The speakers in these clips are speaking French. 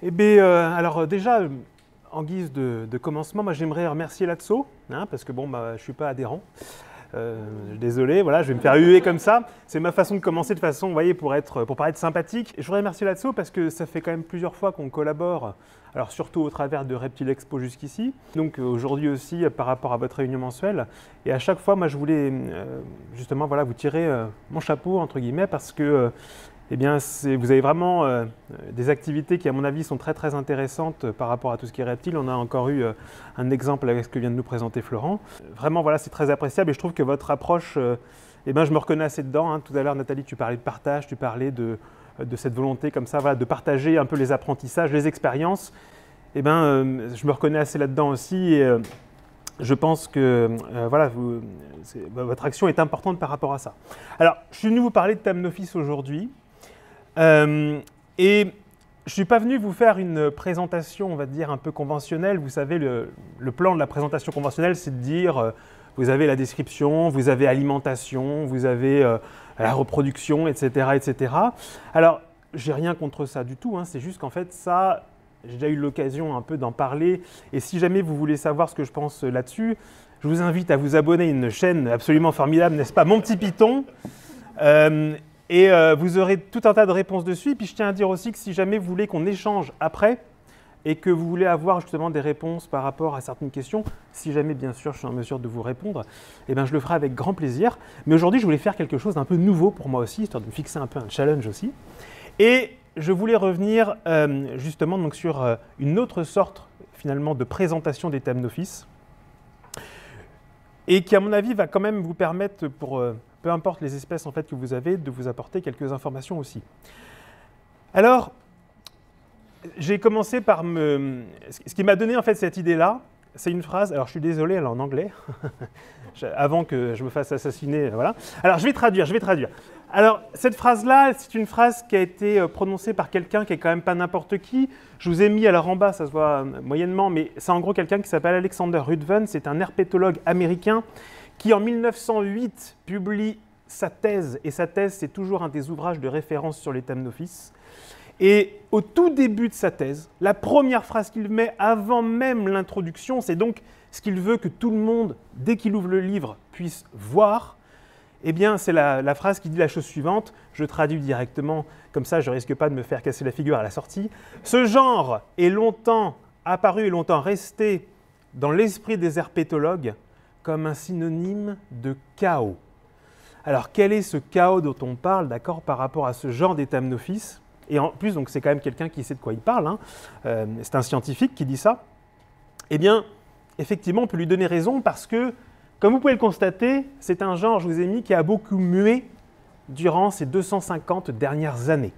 Eh bien, alors déjà, en guise de commencement, moi j'aimerais remercier l'ATSO, hein, parce que bon, bah, je ne suis pas adhérent. Désolé, voilà, je vais me faire huer comme ça. C'est ma façon de commencer de façon, vous voyez, pour paraître sympathique. Et je voudrais remercier l'ATSO parce que ça fait quand même plusieurs fois qu'on collabore, alors surtout au travers de Reptile Expo jusqu'ici. Donc aujourd'hui aussi par rapport à votre réunion mensuelle. Et à chaque fois, moi je voulais justement voilà, vous tirer mon chapeau, entre guillemets, parce que eh bien, vous avez vraiment des activités qui, à mon avis, sont très très intéressantes par rapport à tout ce qui est reptile. On a encore eu un exemple avec ce que vient de nous présenter Florent. Vraiment, voilà, c'est très appréciable et je trouve que votre approche, eh ben, je me reconnais assez dedans. Hein. Tout à l'heure, Nathalie, tu parlais de partage, tu parlais de cette volonté comme ça, voilà, de partager un peu les apprentissages, les expériences. Eh ben, je me reconnais assez là-dedans aussi. Et, je pense que voilà, votre action est importante par rapport à ça. Alors, je suis venu vous parler de Thamnophis aujourd'hui. Et je ne suis pas venu vous faire une présentation, on va dire, un peu conventionnelle. Vous savez, le plan de la présentation conventionnelle, c'est de dire, vous avez la description, vous avez alimentation, vous avez la reproduction, etc., etc. Alors, j'ai rien contre ça du tout, hein, c'est juste qu'en fait, ça, j'ai déjà eu l'occasion un peu d'en parler. Et si jamais vous voulez savoir ce que je pense là-dessus, je vous invite à vous abonner à une chaîne absolument formidable, n'est-ce pas, Mon Petit Python. Et vous aurez tout un tas de réponses dessus. Et puis je tiens à dire aussi que si jamais vous voulez qu'on échange après et que vous voulez avoir justement des réponses par rapport à certaines questions, si jamais bien sûr je suis en mesure de vous répondre, eh bien, je le ferai avec grand plaisir. Mais aujourd'hui je voulais faire quelque chose d'un peu nouveau pour moi aussi, histoire de me fixer un peu un challenge aussi. Et je voulais revenir justement donc, sur une autre sorte finalement de présentation des Thamnophis et qui à mon avis va quand même vous permettre pour peu importe les espèces en fait, que vous avez, de vous apporter quelques informations aussi. Alors, j'ai commencé par ce qui m'a donné en fait cette idée-là, c'est une phrase, alors je suis désolé, elle est en anglais, avant que je me fasse assassiner, voilà. Alors je vais traduire. Alors cette phrase-là, c'est une phrase qui a été prononcée par quelqu'un qui est quand même pas n'importe qui. Je vous ai mis alors en bas, ça se voit moyennement, mais c'est en gros quelqu'un qui s'appelle Alexander Ruthven, c'est un herpétologue américain qui en 1908 publie sa thèse, et sa thèse c'est toujours un des ouvrages de référence sur les Thamnophis. Et au tout début de sa thèse, la première phrase qu'il met avant même l'introduction, c'est donc ce qu'il veut que tout le monde, dès qu'il ouvre le livre, puisse voir. Eh bien, c'est la phrase qui dit la chose suivante, je traduis directement, comme ça je ne risque pas de me faire casser la figure à la sortie. Ce genre est longtemps apparu et longtemps resté dans l'esprit des herpétologues comme un synonyme de chaos. Alors, quel est ce chaos dont on parle, d'accord, par rapport à ce genre des Thamnophis? Et en plus, donc, c'est quand même quelqu'un qui sait de quoi il parle, hein. C'est un scientifique qui dit ça. Eh bien, effectivement, on peut lui donner raison parce que, comme vous pouvez le constater, c'est un genre, je vous ai mis, qui a beaucoup mué durant ces 250 dernières années.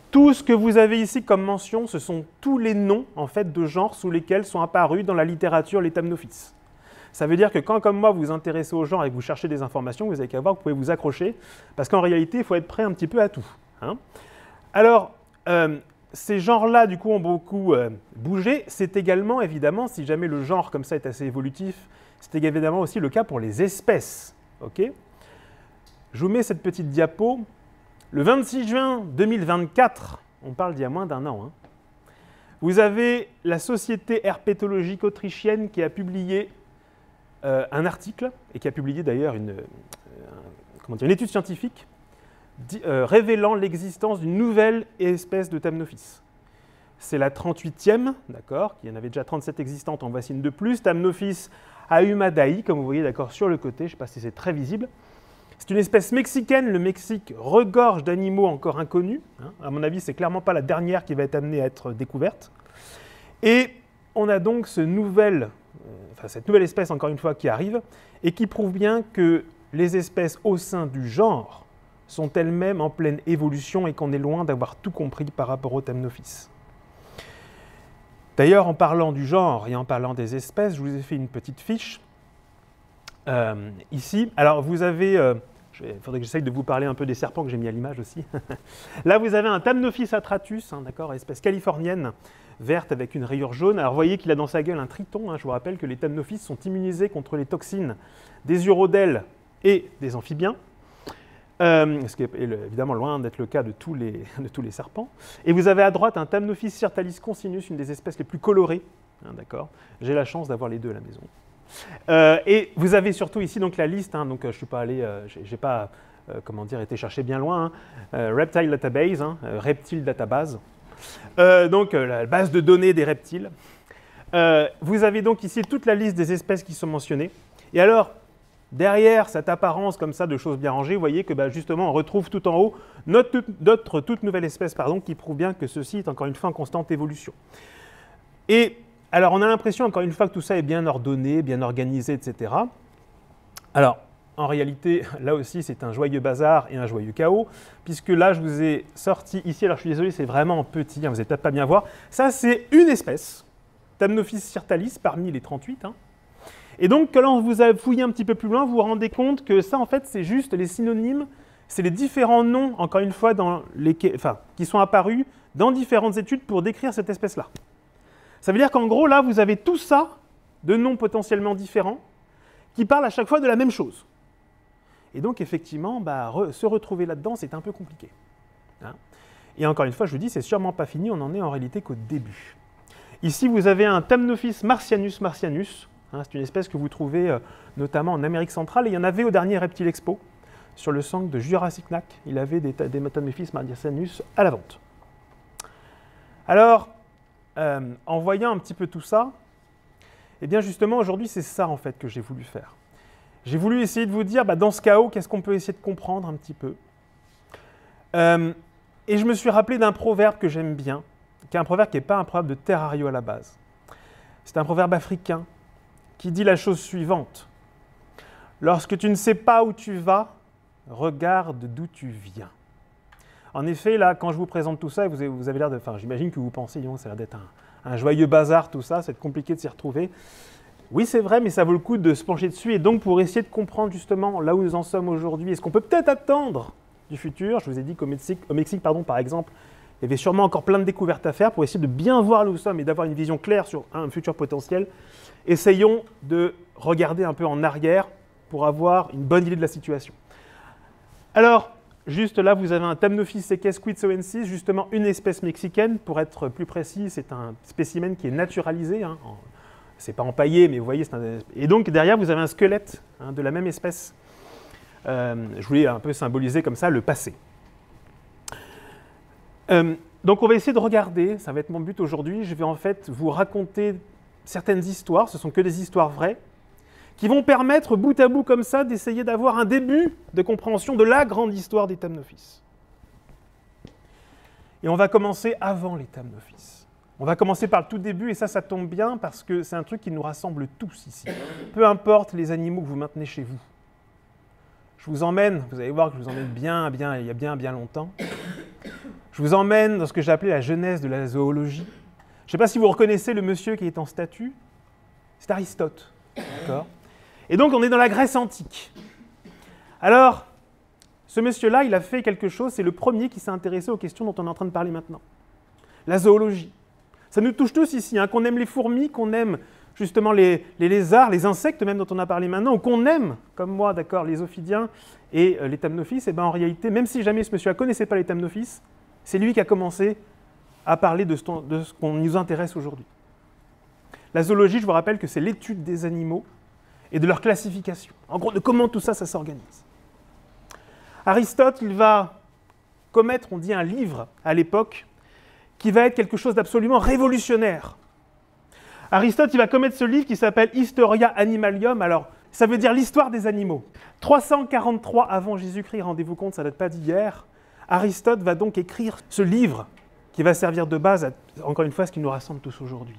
Tout ce que vous avez ici comme mention, ce sont tous les noms, en fait, de genres sous lesquels sont apparus dans la littérature les Thamnophis. Ça veut dire que quand, comme moi, vous vous intéressez aux genres et que vous cherchez des informations, vous avez qu'à voir, vous pouvez vous accrocher, parce qu'en réalité, il faut être prêt un petit peu à tout. Hein. Alors, ces genres-là, du coup, ont beaucoup bougé. C'est également, évidemment, si jamais le genre comme ça est assez évolutif, c'est évidemment aussi le cas pour les espèces. Okay, je vous mets cette petite diapo. Le 26 juin 2024, on parle d'il y a moins d'un an, hein, vous avez la Société herpétologique autrichienne qui a publié un article, et qui a publié d'ailleurs une étude scientifique révélant l'existence d'une nouvelle espèce de Thamnophis. C'est la 38e, d'accord, il y en avait déjà 37 existantes, en voici une de plus, Thamnophis ahumadae, comme vous voyez d'accord sur le côté, je ne sais pas si c'est très visible. C'est une espèce mexicaine, le Mexique regorge d'animaux encore inconnus, hein. À mon avis, c'est clairement pas la dernière qui va être amenée à être découverte. Et on a donc cette nouvelle espèce, encore une fois, qui arrive, et qui prouve bien que les espèces au sein du genre sont elles-mêmes en pleine évolution et qu'on est loin d'avoir tout compris par rapport aux Thamnophis. D'ailleurs, en parlant du genre et en parlant des espèces, je vous ai fait une petite fiche ici. Alors, vous avez, il faudrait que j'essaye de vous parler un peu des serpents que j'ai mis à l'image aussi. Là, vous avez un Thamnophis atratus, hein, d'accord, espèce californienne, verte avec une rayure jaune. Alors, vous voyez qu'il a dans sa gueule un triton. Hein. Je vous rappelle que les Thamnophis sont immunisés contre les toxines des urodèles et des amphibiens. ce qui est évidemment loin d'être le cas de tous les serpents. Et vous avez à droite un Thamnophis sirtalis consinus, une des espèces les plus colorées. Hein, d'accord. J'ai la chance d'avoir les deux à la maison. Et vous avez surtout ici donc la liste. Hein, donc je suis pas allé, j'ai pas comment dire, été chercher bien loin. Hein, Reptile Database, hein, Reptile Database. Donc la base de données des reptiles. Vous avez donc ici toute la liste des espèces qui sont mentionnées. Et alors, derrière cette apparence comme ça de choses bien rangées, vous voyez que justement on retrouve tout en haut d'autres toutes nouvelles espèces qui prouvent bien que ceci est encore une fois en constante évolution. Et alors on a l'impression encore une fois que tout ça est bien ordonné, bien organisé, etc. Alors en réalité, là aussi c'est un joyeux bazar et un joyeux chaos, puisque là je vous ai sorti ici, alors je suis désolé, c'est vraiment petit, hein, vous n'allez peut-être pas bien voir, ça c'est une espèce, Thamnophis sirtalis parmi les 38, hein. Et donc, quand vous fouillez un petit peu plus loin, vous vous rendez compte que ça, en fait, c'est juste les synonymes, c'est les différents noms, encore une fois, qui sont apparus dans différentes études pour décrire cette espèce-là. Ça veut dire qu'en gros, là, vous avez tout ça de noms potentiellement différents qui parlent à chaque fois de la même chose. Et donc, effectivement, se retrouver là-dedans, c'est un peu compliqué. Hein. Et encore une fois, je vous dis, c'est sûrement pas fini, on n'en est en réalité qu'au début. Ici, vous avez un Thamnophis marcianus marcianus. Hein, c'est une espèce que vous trouvez notamment en Amérique centrale. Et il y en avait au dernier Reptile Expo, sur le stand de Jurassic Nac. Il avait des Thamnophis marcianus à la vente. Alors, en voyant un petit peu tout ça, eh bien justement, aujourd'hui, c'est ça en fait que j'ai voulu faire. J'ai voulu essayer de vous dire, dans ce chaos, qu'est-ce qu'on peut essayer de comprendre un petit peu. Et je me suis rappelé d'un proverbe que j'aime bien, qui est un proverbe qui n'est pas un proverbe de terrario à la base. C'est un proverbe africain qui dit la chose suivante. Lorsque tu ne sais pas où tu vas, regarde d'où tu viens. En effet, là, quand je vous présente tout ça, vous avez l'air de... Enfin, j'imagine que vous pensez, ça a l'air d'être un joyeux bazar, tout ça, c'est compliqué de s'y retrouver. Oui, c'est vrai, mais ça vaut le coup de se pencher dessus. Et donc, pour essayer de comprendre justement là où nous en sommes aujourd'hui, et ce qu'on peut peut-être attendre du futur, je vous ai dit qu'au Mexique, par exemple, il y avait sûrement encore plein de découvertes à faire pour essayer de bien voir où nous sommes et d'avoir une vision claire sur un futur potentiel. Essayons de regarder un peu en arrière pour avoir une bonne idée de la situation. Alors, juste là, vous avez un Thamnophis seques quitsoensis, justement une espèce mexicaine. Pour être plus précis, c'est un spécimen qui est naturalisé. Hein, c'est pas empaillé, mais vous voyez, et donc derrière, vous avez un squelette de la même espèce. Je voulais un peu symboliser comme ça le passé. Donc on va essayer de regarder, ça va être mon but aujourd'hui, je vais en fait vous raconter certaines histoires, ce ne sont que des histoires vraies, qui vont permettre bout à bout comme ça d'essayer d'avoir un début de compréhension de la grande histoire des Thamnophis. Et on va commencer avant les Thamnophis. On va commencer par le tout début, et ça tombe bien parce que c'est un truc qui nous rassemble tous ici. Peu importe les animaux que vous maintenez chez vous. Je vous emmène, vous allez voir que je vous emmène il y a bien longtemps. Je vous emmène dans ce que j'ai appelé la genèse de la zoologie. Je ne sais pas si vous reconnaissez le monsieur qui est en statue. C'est Aristote. D'accord ? Et donc, on est dans la Grèce antique. Alors, ce monsieur-là, il a fait quelque chose, c'est le premier qui s'est intéressé aux questions dont on est en train de parler maintenant. La zoologie. Ça nous touche tous ici, hein, qu'on aime les fourmis, qu'on aime justement les lézards, les insectes même dont on a parlé maintenant, ou qu'on aime, comme moi, d'accord, les ophidiens et les Thamnophis, et bien en réalité, même si jamais ce monsieur ne connaissait pas les Thamnophis, c'est lui qui a commencé à parler de ce qu'on nous intéresse aujourd'hui. La zoologie, je vous rappelle que c'est l'étude des animaux et de leur classification. En gros, de comment tout ça s'organise. Aristote, il va commettre, on dit, un livre à l'époque qui va être quelque chose d'absolument révolutionnaire. Aristote, il va commettre ce livre qui s'appelle Historia Animalium. Alors, ça veut dire l'histoire des animaux. 343 avant Jésus-Christ, rendez-vous compte, ça ne date pas d'hier. Aristote va donc écrire ce livre qui va servir de base, encore une fois, à ce qui nous rassemble tous aujourd'hui.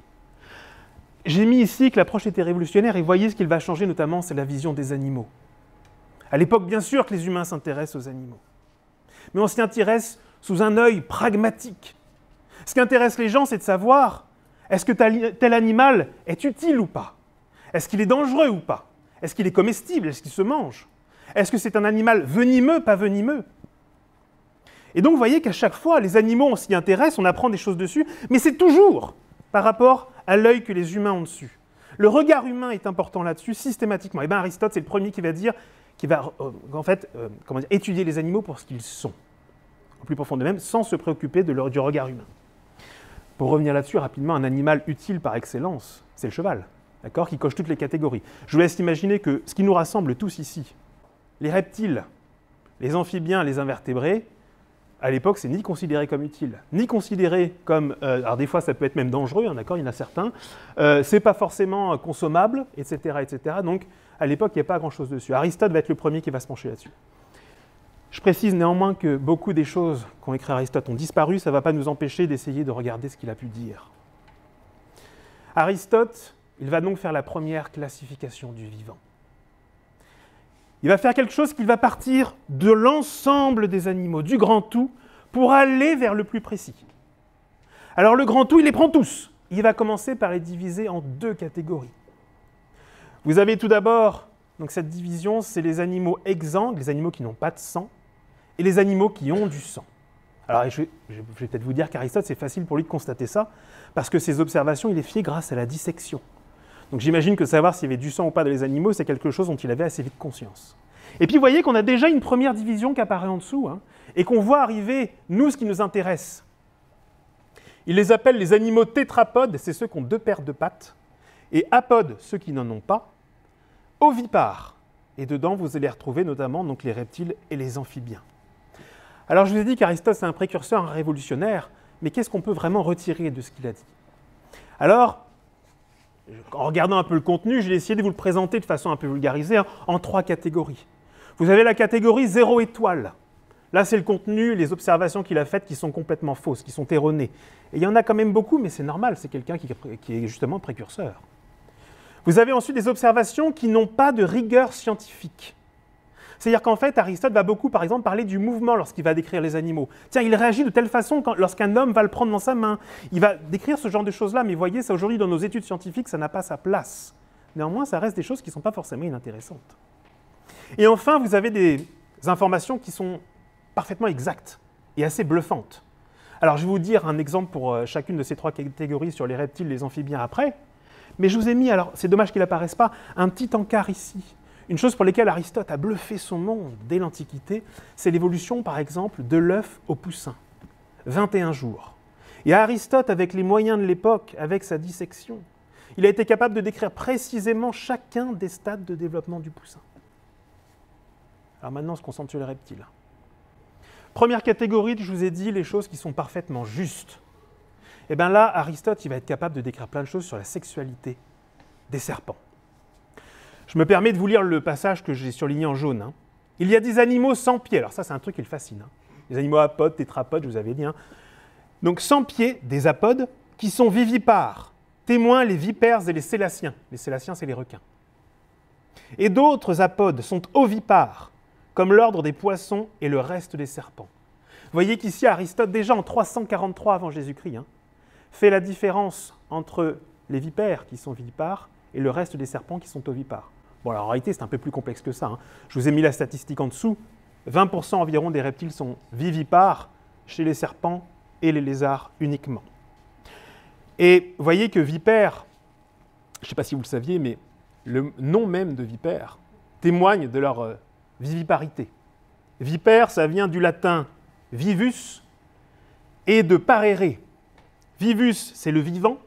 J'ai mis ici que l'approche était révolutionnaire et voyez ce qu'il va changer notamment, c'est la vision des animaux. À l'époque, bien sûr que les humains s'intéressent aux animaux. Mais on s'y intéresse sous un œil pragmatique. Ce qui intéresse les gens, c'est de savoir, est-ce que tel animal est utile ou pas? Est-ce qu'il est dangereux ou pas? Est-ce qu'il est comestible? Est-ce qu'il se mange? Est-ce que c'est un animal venimeux, pas venimeux? Et donc, vous voyez qu'à chaque fois, les animaux, on s'y intéresse, on apprend des choses dessus, mais c'est toujours par rapport à l'œil que les humains ont dessus. Le regard humain est important là-dessus, systématiquement. Et bien, Aristote, c'est le premier qui va dire qui va en fait comment dire, étudier les animaux pour ce qu'ils sont, au plus profond d'eux-mêmes, sans se préoccuper du regard humain. Pour revenir là-dessus rapidement, un animal utile par excellence, c'est le cheval, d'accord, qui coche toutes les catégories. Je vous laisse imaginer que ce qui nous rassemble tous ici, les reptiles, les amphibiens, les invertébrés, à l'époque, c'est ni considéré comme utile, ni considéré comme... alors des fois, ça peut être même dangereux, hein, d'accord, il y en a certains. C'est pas forcément consommable, etc., etc. Donc, à l'époque, il n'y a pas grand-chose dessus. Aristote va être le premier qui va se pencher là-dessus. Je précise néanmoins que beaucoup des choses qu'ont écrit Aristote ont disparu, ça ne va pas nous empêcher d'essayer de regarder ce qu'il a pu dire. Aristote, il va donc faire la première classification du vivant. Il va faire quelque chose qui va partir de l'ensemble des animaux, du grand tout, pour aller vers le plus précis. Alors le grand tout, il les prend tous. Il va commencer par les diviser en deux catégories. Vous avez tout d'abord, donc cette division, c'est les animaux exsangues, les animaux qui n'ont pas de sang, et les animaux qui ont du sang. Alors je vais peut-être vous dire qu'Aristote, c'est facile pour lui de constater ça, parce que ses observations, il les fait grâce à la dissection. Donc j'imagine que savoir s'il y avait du sang ou pas dans les animaux, c'est quelque chose dont il avait assez vite conscience. Et puis vous voyez qu'on a déjà une première division qui apparaît en dessous, hein, et qu'on voit arriver, nous, ce qui nous intéresse. Il les appelle les animaux tétrapodes, c'est ceux qui ont deux paires de pattes, et apodes, ceux qui n'en ont pas, ovipares. Et dedans, vous allez retrouver notamment donc, les reptiles et les amphibiens. Alors je vous ai dit qu'Aristote, c'est un précurseur, un révolutionnaire, mais qu'est-ce qu'on peut vraiment retirer de ce qu'il a dit? Alors, en regardant un peu le contenu, j'ai essayé de vous le présenter de façon un peu vulgarisée, hein, en trois catégories. Vous avez la catégorie 0 étoile. Là, c'est le contenu, les observations qu'il a faites qui sont complètement fausses, qui sont erronées. Et il y en a quand même beaucoup, mais c'est normal, c'est quelqu'un qui est justement précurseur. Vous avez ensuite des observations qui n'ont pas de rigueur scientifique. C'est-à-dire qu'en fait, Aristote va beaucoup, par exemple, parler du mouvement lorsqu'il va décrire les animaux. Tiens, il réagit de telle façon lorsqu'un homme va le prendre dans sa main. Il va décrire ce genre de choses-là, mais voyez, ça aujourd'hui, dans nos études scientifiques, ça n'a pas sa place. Néanmoins, ça reste des choses qui ne sont pas forcément inintéressantes. Et enfin, vous avez des informations qui sont parfaitement exactes et assez bluffantes. Alors, je vais vous dire un exemple pour chacune de ces trois catégories sur les reptiles, les amphibiens après, mais je vous ai mis, alors c'est dommage qu'il n'apparaisse pas, un petit encart ici. Une chose pour laquelle Aristote a bluffé son monde dès l'Antiquité, c'est l'évolution, par exemple, de l'œuf au poussin. 21 jours. Et Aristote, avec les moyens de l'époque, avec sa dissection, il a été capable de décrire précisément chacun des stades de développement du poussin. Alors maintenant, on se concentre sur les reptiles. Première catégorie, je vous ai dit les choses qui sont parfaitement justes. Et bien là, Aristote, il va être capable de décrire plein de choses sur la sexualité des serpents. Je me permets de vous lire le passage que j'ai surligné en jaune. Hein. Il y a des animaux sans pieds. Alors ça, c'est un truc qui le fascine. Hein. Les animaux apodes, tétrapodes, je vous avais dit. Hein. Donc sans pieds, des apodes, qui sont vivipares. Témoins les vipères et les sélaciens. Les sélaciens, c'est les requins. Et d'autres apodes sont ovipares, comme l'ordre des poissons et le reste des serpents. Vous voyez qu'ici, Aristote, déjà en 343 avant Jésus-Christ, hein, fait la différence entre les vipères qui sont vivipares et le reste des serpents qui sont ovipares. Bon, alors en réalité, c'est un peu plus complexe que ça. Hein. Je vous ai mis la statistique en dessous. 20% environ des reptiles sont vivipares chez les serpents et les lézards uniquement. Et vous voyez que vipère, je ne sais pas si vous le saviez, mais le nom même de vipère témoigne de leur viviparité. Vipère, ça vient du latin vivus et de parere. Vivus, c'est le vivant.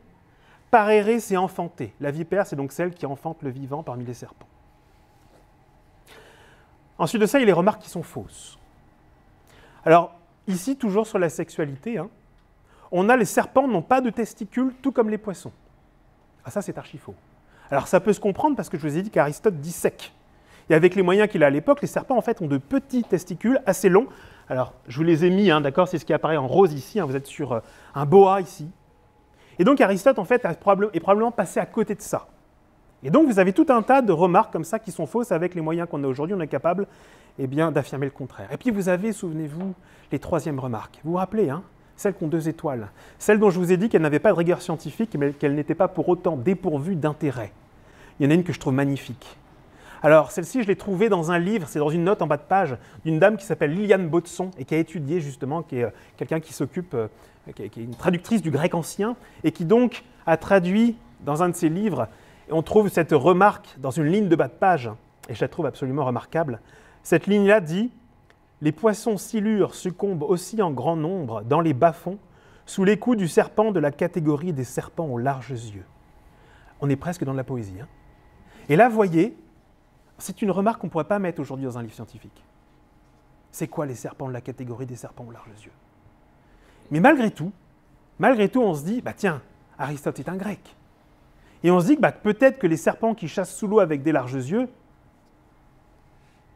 Parere, c'est enfanter. La vipère, c'est donc celle qui enfante le vivant parmi les serpents. Ensuite de ça, il y a les remarques qui sont fausses. Alors, ici, toujours sur la sexualité, hein, on a les serpents n'ont pas de testicules, tout comme les poissons. Ah, ça, c'est archi faux. Alors, ça peut se comprendre parce que je vous ai dit qu'Aristote dissèque. Et avec les moyens qu'il a à l'époque, les serpents, en fait, ont de petits testicules assez longs. Alors, je vous les ai mis, hein, d'accord, c'est ce qui apparaît en rose ici. Hein, vous êtes sur un boa ici. Et donc Aristote, en fait, est probablement passé à côté de ça. Et donc vous avez tout un tas de remarques comme ça qui sont fausses avec les moyens qu'on a aujourd'hui. On est capable d'affirmer le contraire. Et puis vous avez, souvenez-vous, les troisièmes remarques. Vous vous rappelez, hein, celles qui ont 2 étoiles. Celles dont je vous ai dit qu'elles n'avaient pas de rigueur scientifique, mais qu'elles n'étaient pas pour autant dépourvues d'intérêt. Il y en a une que je trouve magnifique. Alors celle-ci, je l'ai trouvée dans un livre, c'est dans une note en bas de page, d'une dame qui s'appelle Liliane Baudson et qui a étudié justement, qui est quelqu'un qui s'occupe... qui est une traductrice du grec ancien, et qui donc a traduit dans un de ses livres, et on trouve cette remarque dans une ligne de bas de page, et je la trouve absolument remarquable. Cette ligne-là dit « Les poissons silures succombent aussi en grand nombre dans les bas-fonds, sous les coups du serpent de la catégorie des serpents aux larges yeux. » On est presque dans de la poésie. Hein. Et là, vous voyez, c'est une remarque qu'on ne pourrait pas mettre aujourd'hui dans un livre scientifique. C'est quoi les serpents de la catégorie des serpents aux larges yeux? Mais malgré tout, on se dit, bah tiens, Aristote est un grec. Et on se dit que bah, peut-être que les serpents qui chassent sous l'eau avec des larges yeux,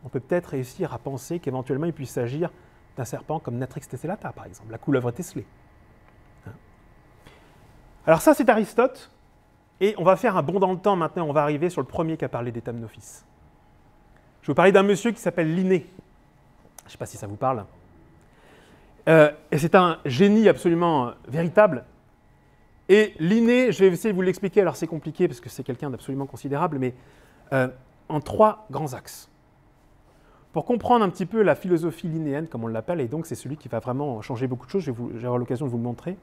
on peut peut-être réussir à penser qu'éventuellement il puisse s'agir d'un serpent comme Natrix tessellata, par exemple, la couleuvre tesselée. Hein. Alors ça, c'est Aristote, et on va faire un bond dans le temps maintenant, on va arriver sur le premier qui a parlé des Thamnophis. Je vais vous parler d'un monsieur qui s'appelle Linné. Je ne sais pas si ça vous parle. Et c'est un génie absolument véritable. Et Linné, je vais essayer de vous l'expliquer, alors c'est compliqué parce que c'est quelqu'un d'absolument considérable, mais en 3 grands axes. Pour comprendre un petit peu la philosophie linnéenne, comme on l'appelle, et donc c'est celui qui va vraiment changer beaucoup de choses, je vais avoir l'occasion de vous le montrer.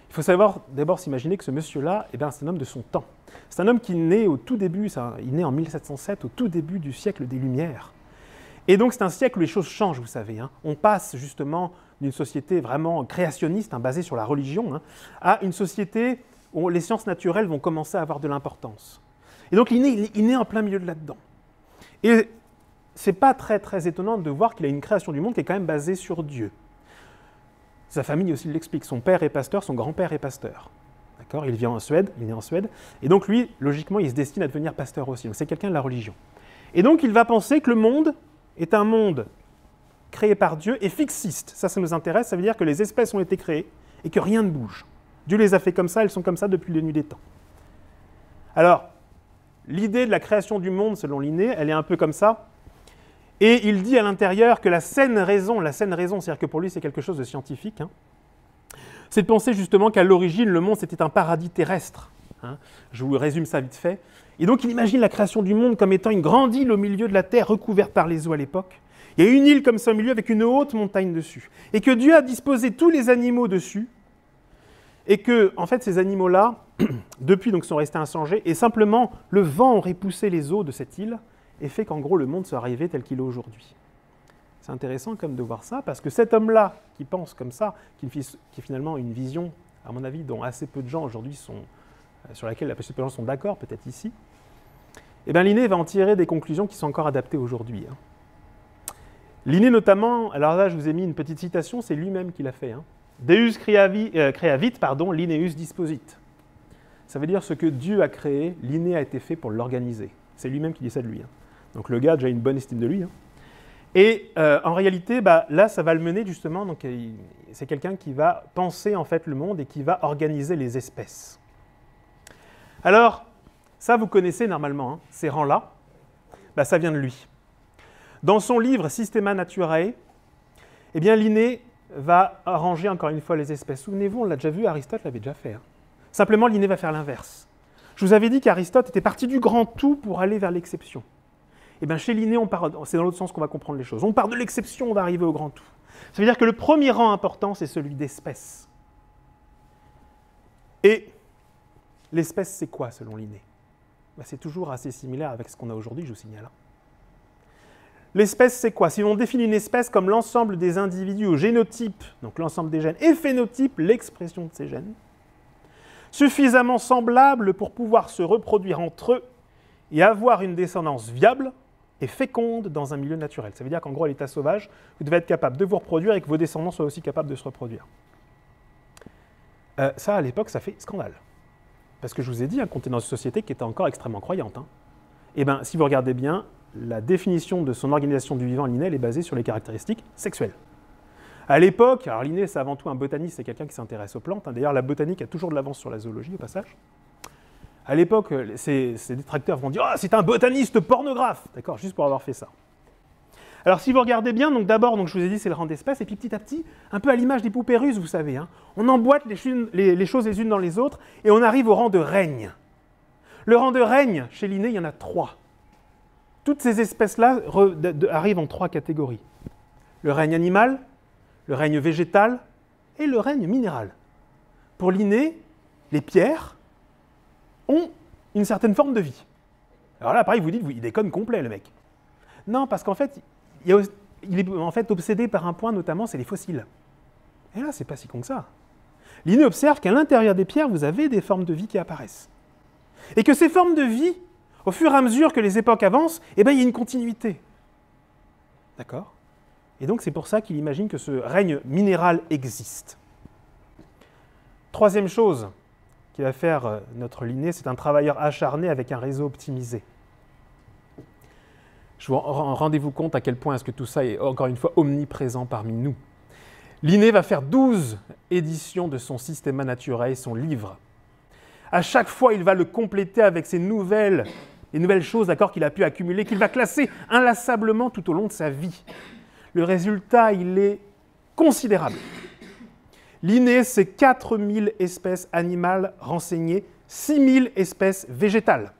Il faut savoir d'abord s'imaginer que ce monsieur-là, eh bien, c'est un homme de son temps. C'est un homme qui naît au tout début, il naît en 1707, au tout début du siècle des Lumières. Et donc c'est un siècle où les choses changent, vous savez. Hein. On passe justement d'une société vraiment créationniste, hein, basée sur la religion, hein, à une société où les sciences naturelles vont commencer à avoir de l'importance. Et donc il naît en plein milieu de là-dedans. Et c'est pas très très étonnant de voir qu'il a une création du monde qui est quand même basée sur Dieu. Sa famille aussi l'explique. Son père est pasteur, son grand-père est pasteur. D'accord ? Il vit en Suède, il est né en Suède. Et donc lui, logiquement, il se destine à devenir pasteur aussi. Donc c'est quelqu'un de la religion. Et donc il va penser que le monde est un monde créé par Dieu et fixiste. Ça nous intéresse, ça veut dire que les espèces ont été créées et que rien ne bouge. Dieu les a fait comme ça, elles sont comme ça depuis les nuits des temps. Alors, l'idée de la création du monde, selon Linné, elle est un peu comme ça. Et il dit à l'intérieur que la saine raison, c'est-à-dire que pour lui c'est quelque chose de scientifique, hein, c'est de penser justement qu'à l'origine, le monde c'était un paradis terrestre. Hein. Je vous résume ça vite fait. Et donc il imagine la création du monde comme étant une grande île au milieu de la terre recouverte par les eaux à l'époque. Il y a une île comme ça au milieu avec une haute montagne dessus. Et que Dieu a disposé tous les animaux dessus. Et que, en fait, ces animaux-là, depuis, donc, sont restés inchangés. Et simplement, le vent aurait poussé les eaux de cette île et fait qu'en gros, le monde soit arrivé tel qu'il est aujourd'hui. C'est intéressant comme de voir ça, parce que cet homme-là, qui pense comme ça, qui est finalement une vision, à mon avis, dont assez peu de gens aujourd'hui sont, sur laquelle la plupart des gens sont d'accord, peut-être ici, eh bien, Linné va en tirer des conclusions qui sont encore adaptées aujourd'hui. Hein. Linné notamment, alors là je vous ai mis une petite citation, c'est lui-même qui l'a fait. Hein. Deus creavit, Linnaeus disposit. Ça veut dire ce que Dieu a créé, Linné a été fait pour l'organiser. C'est lui-même qui dit ça de lui. Hein. Donc le gars a déjà une bonne estime de lui. Hein. Et en réalité, bah, là ça va le mener justement, donc c'est quelqu'un qui va penser en fait le monde et qui va organiser les espèces. Alors, ça vous connaissez normalement, hein, ces rangs-là, bah, ça vient de lui. Dans son livre Systema Naturae, eh bien, Linné va arranger encore une fois les espèces. Souvenez-vous, on l'a déjà vu, Aristote l'avait déjà fait. Hein. Simplement, Linné va faire l'inverse. Je vous avais dit qu'Aristote était parti du grand tout pour aller vers l'exception. Eh bien, chez Linné, c'est dans l'autre sens qu'on va comprendre les choses. On part de l'exception, on va arriver au grand tout. Ça veut dire que le premier rang important, c'est celui d'espèce. Et l'espèce, c'est quoi, selon Linné? Ben, c'est toujours assez similaire avec ce qu'on a aujourd'hui, je vous signale. L'espèce, c'est quoi? Si on définit une espèce comme l'ensemble des individus au génotype, donc l'ensemble des gènes, et phénotype, l'expression de ces gènes, suffisamment semblables pour pouvoir se reproduire entre eux et avoir une descendance viable et féconde dans un milieu naturel. Ça veut dire qu'en gros, à l'état sauvage, vous devez être capable de vous reproduire et que vos descendants soient aussi capables de se reproduire. Ça, à l'époque, ça fait scandale. Parce que je vous ai dit hein, qu'on était dans une société qui était encore extrêmement croyante. Hein. Et bien, si vous regardez bien, la définition de son organisation du vivant, Linné, elle est basée sur les caractéristiques sexuelles. À l'époque, alors Linné, c'est avant tout un botaniste, c'est quelqu'un qui s'intéresse aux plantes. Hein. D'ailleurs, la botanique a toujours de l'avance sur la zoologie, au passage. À l'époque, ces détracteurs vont dire « Ah, c'est un botaniste pornographe !» D'accord, juste pour avoir fait ça. Alors, si vous regardez bien, donc d'abord, je vous ai dit, c'est le rang d'espèces, et puis petit à petit, un peu à l'image des poupées russes, vous savez, hein, on emboîte les choses les unes dans les autres, et on arrive au rang de règne. Le rang de règne, chez Linné, il y en a 3. Toutes ces espèces-là arrivent en 3 catégories. Le règne animal, le règne végétal et le règne minéral. Pour Linné, les pierres ont une certaine forme de vie. Alors là, pareil, vous dites, il déconne complet, le mec. Non, parce qu'en fait, il est en fait obsédé par un point, notamment, c'est les fossiles. Et là, c'est pas si con que ça. Linné observe qu'à l'intérieur des pierres, vous avez des formes de vie qui apparaissent. Et que ces formes de vie, au fur et à mesure que les époques avancent, eh ben, il y a une continuité. D'accord? Et donc, c'est pour ça qu'il imagine que ce règne minéral existe. Troisième chose qui va faire notre Linné, c'est un travailleur acharné avec un réseau optimisé. Rendez-vous compte à quel point est-ce que tout ça est, encore une fois, omniprésent parmi nous. Linné va faire 12 éditions de son Systema Naturae, son livre. À chaque fois, il va le compléter avec les nouvelles choses qu'il a pu accumuler, qu'il va classer inlassablement tout au long de sa vie. Le résultat, il est considérable. Linné, c'est 4000 espèces animales renseignées, 6000 espèces végétales.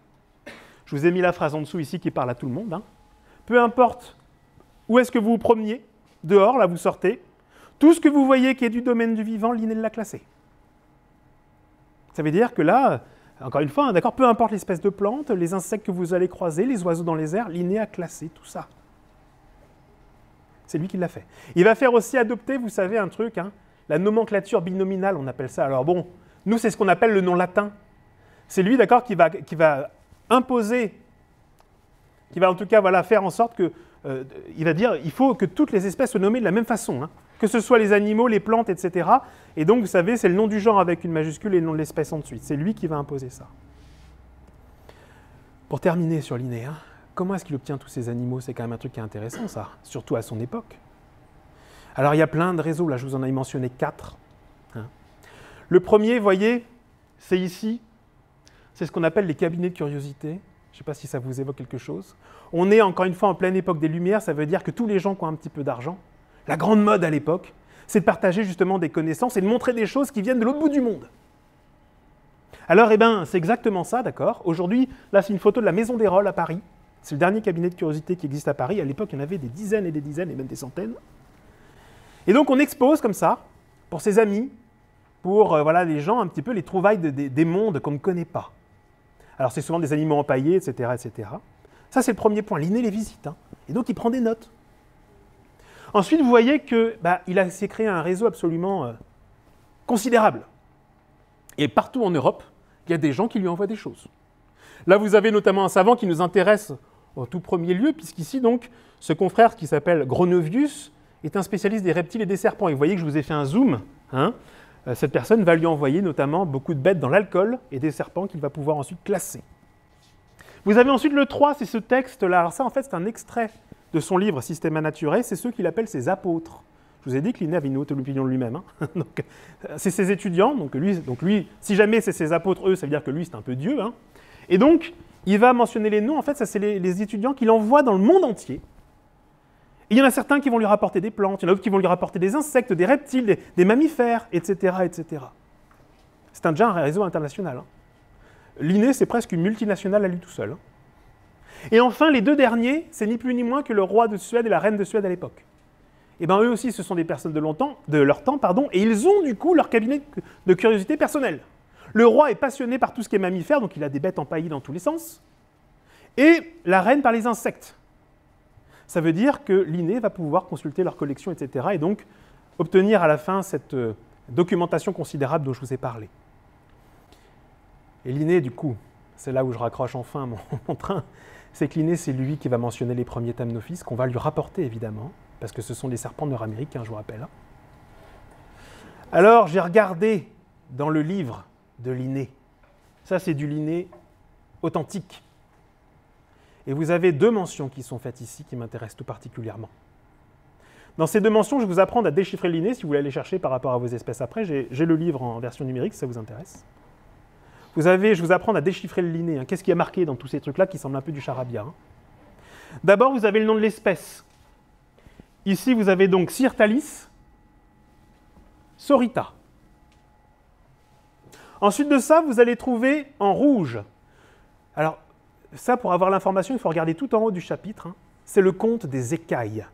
Je vous ai mis la phrase en dessous ici qui parle à tout le monde. Peu importe où est-ce que vous vous promeniez, dehors, là vous sortez, tout ce que vous voyez qui est du domaine du vivant, Linné l'a classé. Ça veut dire que là, encore une fois, d'accord, peu importe l'espèce de plante, les insectes que vous allez croiser, les oiseaux dans les airs, Linné a classé tout ça. C'est lui qui l'a fait. Il va faire aussi adopter, vous savez, un truc, la nomenclature binominale, on appelle ça. Alors bon, nous, c'est ce qu'on appelle le nom latin. C'est lui, d'accord, qui va imposer, qui va en tout cas faire en sorte que, il va dire, il faut que toutes les espèces soient nommées de la même façon, que ce soit les animaux, les plantes, etc. Et donc, vous savez, c'est le nom du genre avec une majuscule et le nom de l'espèce ensuite. C'est lui qui va imposer ça. Pour terminer sur Linné, comment est-ce qu'il obtient tous ces animaux? C'est quand même un truc qui est intéressant, ça, surtout à son époque. Alors, il y a plein de réseaux, là, je vous en ai mentionné 4. Le premier, vous voyez, c'est ici, c'est ce qu'on appelle les cabinets de curiosité. Je ne sais pas si ça vous évoque quelque chose. On est encore une fois en pleine époque des Lumières, ça veut dire que tous les gens qui ont un petit peu d'argent, la grande mode à l'époque, c'est de partager justement des connaissances et de montrer des choses qui viennent de l'autre bout du monde. Alors, c'est exactement ça, d'accord. Aujourd'hui, là, c'est une photo de la Maison des Rolles à Paris. C'est le dernier cabinet de curiosité qui existe à Paris. À l'époque, il y en avait des dizaines et même des centaines. Et donc, on expose comme ça, pour ses amis, pour les gens, un petit peu les trouvailles des mondes qu'on ne connaît pas. Alors, c'est souvent des animaux empaillés, etc., etc. Ça, c'est le premier point. Linné les visite. Et donc, il prend des notes. Ensuite, vous voyez qu'il s'est créé un réseau absolument considérable. Et partout en Europe, il y a des gens qui lui envoient des choses. Là, vous avez notamment un savant qui nous intéresse au tout premier lieu, puisqu'ici, donc, ce confrère qui s'appelle Gronovius est un spécialiste des reptiles et des serpents. Et vous voyez que je vous ai fait un zoom. Cette personne va lui envoyer notamment beaucoup de bêtes dans l'alcool et des serpents qu'il va pouvoir ensuite classer. Vous avez ensuite le 3, c'est ce texte-là. Alors ça, en fait, c'est un extrait de son livre Systema Naturae, c'est ceux qu'il appelle ses apôtres. Je vous ai dit que Linné avait une haute opinion de lui-même. Donc, c'est ses étudiants, donc lui, si jamais c'est ses apôtres, eux, ça veut dire que lui, c'est un peu Dieu. Et donc, il va mentionner les noms, en fait, ça c'est les étudiants qu'il envoie dans le monde entier. Et il y en a certains qui vont lui rapporter des plantes, il y en a d'autres qui vont lui rapporter des insectes, des reptiles, des mammifères, etc., etc. C'est déjà un réseau international. Linné, c'est presque une multinationale à lui tout seul. Et enfin, les deux derniers, c'est ni plus ni moins que le roi de Suède et la reine de Suède à l'époque. Et bien eux aussi, ce sont des personnes de leur temps, et ils ont du coup leur cabinet de curiosité personnel. Le roi est passionné par tout ce qui est mammifère, donc il a des bêtes empaillées dans tous les sens, et la reine par les insectes. Ça veut dire que Linné va pouvoir consulter leur collection, etc., et donc obtenir à la fin cette documentation considérable dont je vous ai parlé. Et Linné, du coup, c'est là où je raccroche enfin mon train, c'est que Linné, c'est lui qui va mentionner les premiers Thamnophis, qu'on va lui rapporter évidemment, parce que ce sont des serpents nord-américains, je vous rappelle. Alors, j'ai regardé dans le livre de Linné. Ça, c'est du Linné authentique. Et vous avez 2 mentions qui sont faites ici qui m'intéressent tout particulièrement. Dans ces 2 mentions, je vais vous apprendre à déchiffrer Linné, si vous voulez aller chercher par rapport à vos espèces après. J'ai le livre en version numérique, si ça vous intéresse. Je vous apprends à déchiffrer le Linné. Qu'est-ce qui est marqué dans tous ces trucs-là qui semblent un peu du charabia. D'abord, vous avez le nom de l'espèce. Ici, vous avez donc Cyrtalis sorita. Ensuite de ça, vous allez trouver en rouge. Alors, ça, pour avoir l'information, il faut regarder tout en haut du chapitre. C'est le conte des écailles.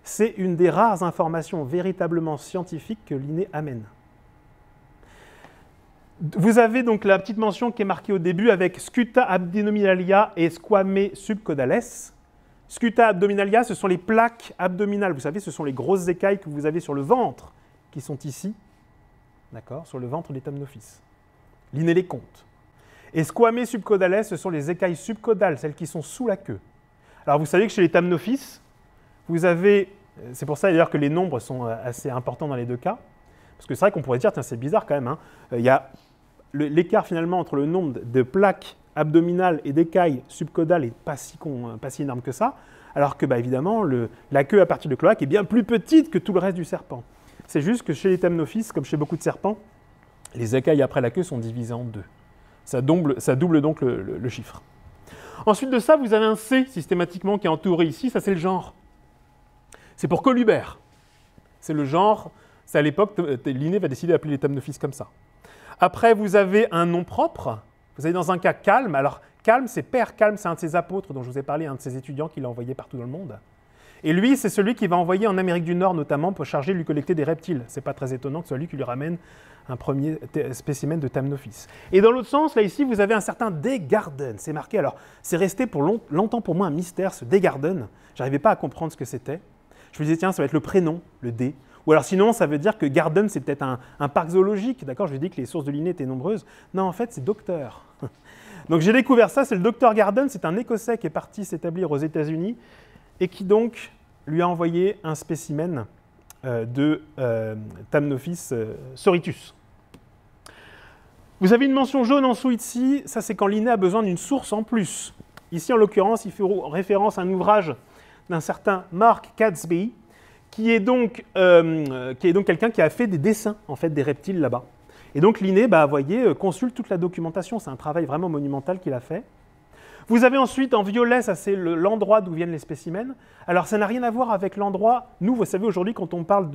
C'est une des rares informations véritablement scientifiques que Linné amène. Vous avez donc la petite mention qui est marquée au début avec scuta abdominalia et squamé subcaudales. Scuta abdominalia, ce sont les plaques abdominales. Vous savez, ce sont les grosses écailles que vous avez sur le ventre qui sont ici, d'accord, sur le ventre des Thamnophis. Linné les compte. Et squamé subcaudales, ce sont les écailles subcaudales, celles qui sont sous la queue. Alors vous savez que chez les Thamnophis, vous avez, c'est pour ça d'ailleurs que les nombres sont assez importants dans les deux cas, parce que c'est vrai qu'on pourrait dire, tiens, c'est bizarre quand même, hein. Il y a l'écart finalement entre le nombre de plaques abdominales et d'écailles subcaudales n'est pas si énorme que ça, alors que bah, évidemment la queue à partir de cloaque est bien plus petite que tout le reste du serpent. C'est juste que chez les Thamnophis, comme chez beaucoup de serpents, les écailles après la queue sont divisées en deux. Ça double donc le chiffre. Ensuite de ça, vous avez un C systématiquement qui est entouré ici, ça c'est le genre. C'est pour Colubert. C'est le genre, c'est à l'époque, Linné va décider d'appeler les Thamnophis comme ça. Après, vous avez un nom propre. Vous avez dans un cas Calme. Alors, Calme, c'est Père Calme, c'est un de ses apôtres dont je vous ai parlé, un de ses étudiants qui l'a envoyé partout dans le monde. Et lui, c'est celui qui va envoyer en Amérique du Nord, notamment, pour charger de lui collecter des reptiles. Ce n'est pas très étonnant que ce soit lui qui lui ramène un premier spécimen de Thamnophis. Et dans l'autre sens, là, ici, vous avez un certain Degarden. C'est marqué, alors, c'est resté pour longtemps pour moi un mystère, ce Degarden. Je n'arrivais pas à comprendre ce que c'était. Je me disais, tiens, ça va être le prénom, le D. Ou alors sinon, ça veut dire que Garden, c'est peut-être un parc zoologique. D'accord, je lui ai dit que les sources de Linné étaient nombreuses. Non, en fait, c'est docteur. Donc j'ai découvert ça, c'est le docteur Garden. C'est un Écossais qui est parti s'établir aux États-Unis et qui donc lui a envoyé un spécimen de Thamnophis soritus. Vous avez une mention jaune en dessous ici. Ça, c'est quand Linné a besoin d'une source en plus. Ici, en l'occurrence, il fait référence à un ouvrage d'un certain Mark Cadsby, qui est donc quelqu'un qui a fait des dessins en fait, des reptiles là-bas. Et donc Linné, bah, voyez, consulte toute la documentation. C'est un travail vraiment monumental qu'il a fait. Vous avez ensuite en violet, ça c'est l'endroit d'où viennent les spécimens. Alors ça n'a rien à voir avec l'endroit, nous vous savez aujourd'hui quand on parle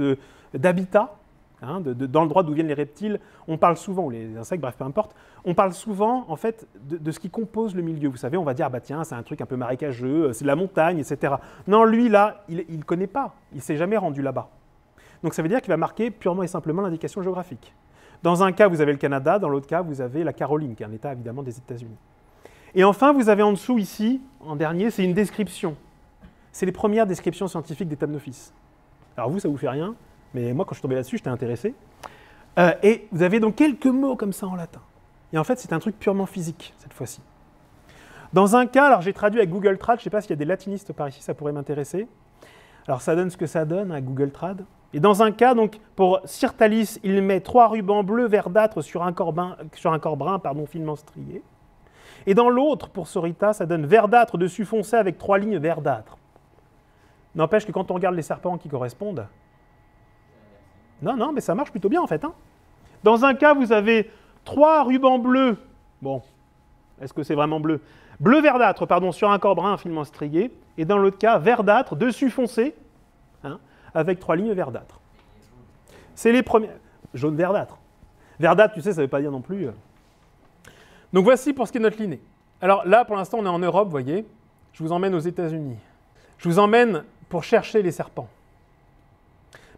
d'habitat, hein, dans l'endroit d'où viennent les reptiles, on parle souvent, ou les insectes, bref peu importe, on parle souvent en fait de ce qui compose le milieu. Vous savez, on va dire, bah, tiens, c'est un truc un peu marécageux, c'est de la montagne, etc. Non, lui là, il ne connaît pas, il ne s'est jamais rendu là-bas. Donc ça veut dire qu'il va marquer purement et simplement l'indication géographique. Dans un cas, vous avez le Canada, dans l'autre cas, vous avez la Caroline, qui est un État évidemment des États-Unis. Et enfin, vous avez en dessous ici, en dernier, c'est une description. C'est les premières descriptions scientifiques des Thamnophis. Alors vous, ça ne vous fait rien, mais moi, quand je suis tombé là-dessus, j'étais intéressé. Et vous avez donc quelques mots comme ça en latin. Et en fait, c'est un truc purement physique, cette fois-ci. Dans un cas, alors j'ai traduit avec Google Trad, je ne sais pas s'il y a des latinistes par ici, ça pourrait m'intéresser. Alors ça donne ce que ça donne à Google Trad. Et dans un cas, donc, pour Sirtalis, il met 3 rubans bleus verdâtres sur un corps brun, finement strié. Et dans l'autre, pour Sorita, ça donne verdâtre dessus foncé avec 3 lignes verdâtres. N'empêche que quand on regarde les serpents qui correspondent, non, mais ça marche plutôt bien en fait. Hein. Dans un cas, vous avez 3 rubans bleus. Bon, est-ce que c'est vraiment bleu? Bleu verdâtre, sur un corps brun finement strié. Et dans l'autre cas, verdâtre dessus foncé, hein, avec 3 lignes verdâtres. C'est les premiers. Jaune verdâtre. Verdâtre, tu sais, ça ne veut pas dire non plus. Donc voici pour ce qui est de notre Linné. Alors là, pour l'instant, on est en Europe, vous voyez. Je vous emmène aux États-Unis. Je vous emmène pour chercher les serpents.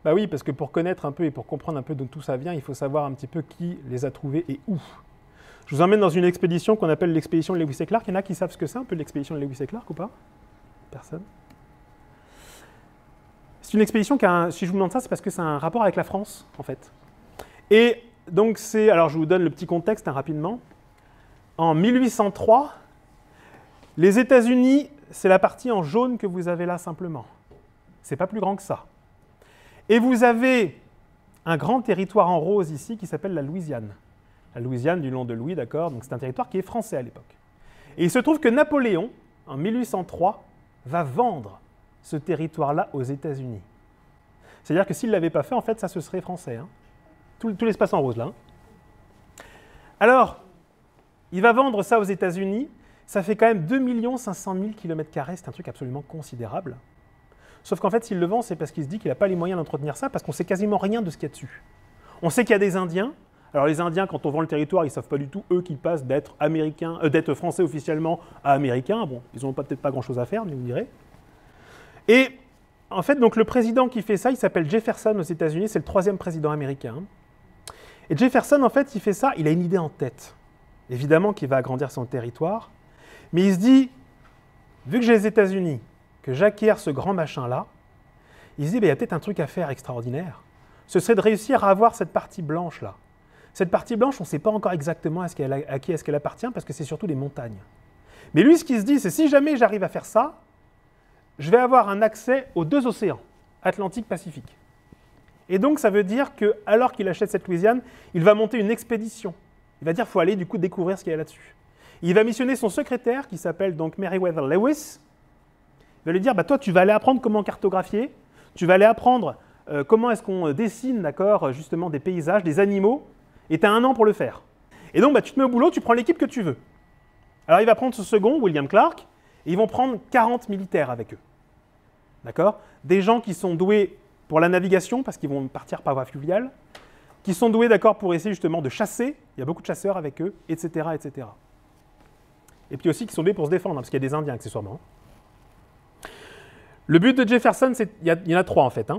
Bah oui, parce que pour connaître un peu et pour comprendre un peu d'où tout ça vient, il faut savoir un petit peu qui les a trouvés et où. Je vous emmène dans une expédition qu'on appelle l'expédition de Lewis et Clark. Il y en a qui savent ce que c'est un peu l'expédition de Lewis et Clark ou pas? Personne? C'est une expédition qui a si je vous demande ça, c'est parce que c'est un rapport avec la France, en fait. Et donc c'est, alors je vous donne le petit contexte rapidement. En 1803, les États-Unis, c'est la partie en jaune que vous avez là simplement. C'est pas plus grand que ça. Et vous avez un grand territoire en rose ici qui s'appelle la Louisiane. La Louisiane du nom de Louis, d'accord? Donc c'est un territoire qui est français à l'époque. Et il se trouve que Napoléon, en 1803, va vendre ce territoire-là aux États-Unis. C'est-à-dire que s'il ne l'avait pas fait, en fait, ça se serait français. Hein. Tout l'espace en rose là. Hein. Alors, il va vendre ça aux États-Unis. Ça fait quand même 2 500 000 km². C'est un truc absolument considérable. Sauf qu'en fait, s'il le vend, c'est parce qu'il se dit qu'il n'a pas les moyens d'entretenir ça, parce qu'on ne sait quasiment rien de ce qu'il y a dessus. On sait qu'il y a des Indiens. Alors les Indiens, quand on vend le territoire, ils ne savent pas du tout, eux, qu'ils passent d'être français officiellement à américains. Bon, ils n'ont peut-être pas grand-chose à faire, mais vous direz. Et en fait, donc, le président qui fait ça, il s'appelle Jefferson aux États-Unis, c'est le 3e président américain. Et Jefferson, en fait, il fait ça, il a une idée en tête. Évidemment qu'il va agrandir son territoire, mais il se dit, vu que j'ai les États-Unis, que j'acquiers ce grand machin-là, il se dit, il y a peut-être un truc à faire extraordinaire. Ce serait de réussir à avoir cette partie blanche-là. Cette partie blanche, on ne sait pas encore exactement à qui est-ce qu'elle appartient, parce que c'est surtout des montagnes. Mais lui, ce qu'il se dit, c'est si jamais j'arrive à faire ça, je vais avoir un accès aux deux océans, Atlantique, Pacifique. Et donc, ça veut dire que, alors qu'il achète cette Louisiane, il va monter une expédition. Il va dire qu'il faut aller, du coup, découvrir ce qu'il y a là-dessus. Il va missionner son secrétaire, qui s'appelle donc Meriwether Lewis. Il va lui dire, toi, tu vas aller apprendre comment cartographier, tu vas aller apprendre comment est-ce qu'on dessine, d'accord, justement, des paysages, des animaux, et tu as 1 an pour le faire. Et donc, tu te mets au boulot, tu prends l'équipe que tu veux. Alors, il va prendre ce second, William Clark, et ils vont prendre 40 militaires avec eux. D'accord? Des gens qui sont doués pour la navigation, parce qu'ils vont partir par voie fluviale, qui sont doués, d'accord, pour essayer justement de chasser, il y a beaucoup de chasseurs avec eux, etc., etc. Et puis aussi qui sont doués pour se défendre, parce qu'il y a des Indiens, accessoirement. Le but de Jefferson, il y en a 3 en fait.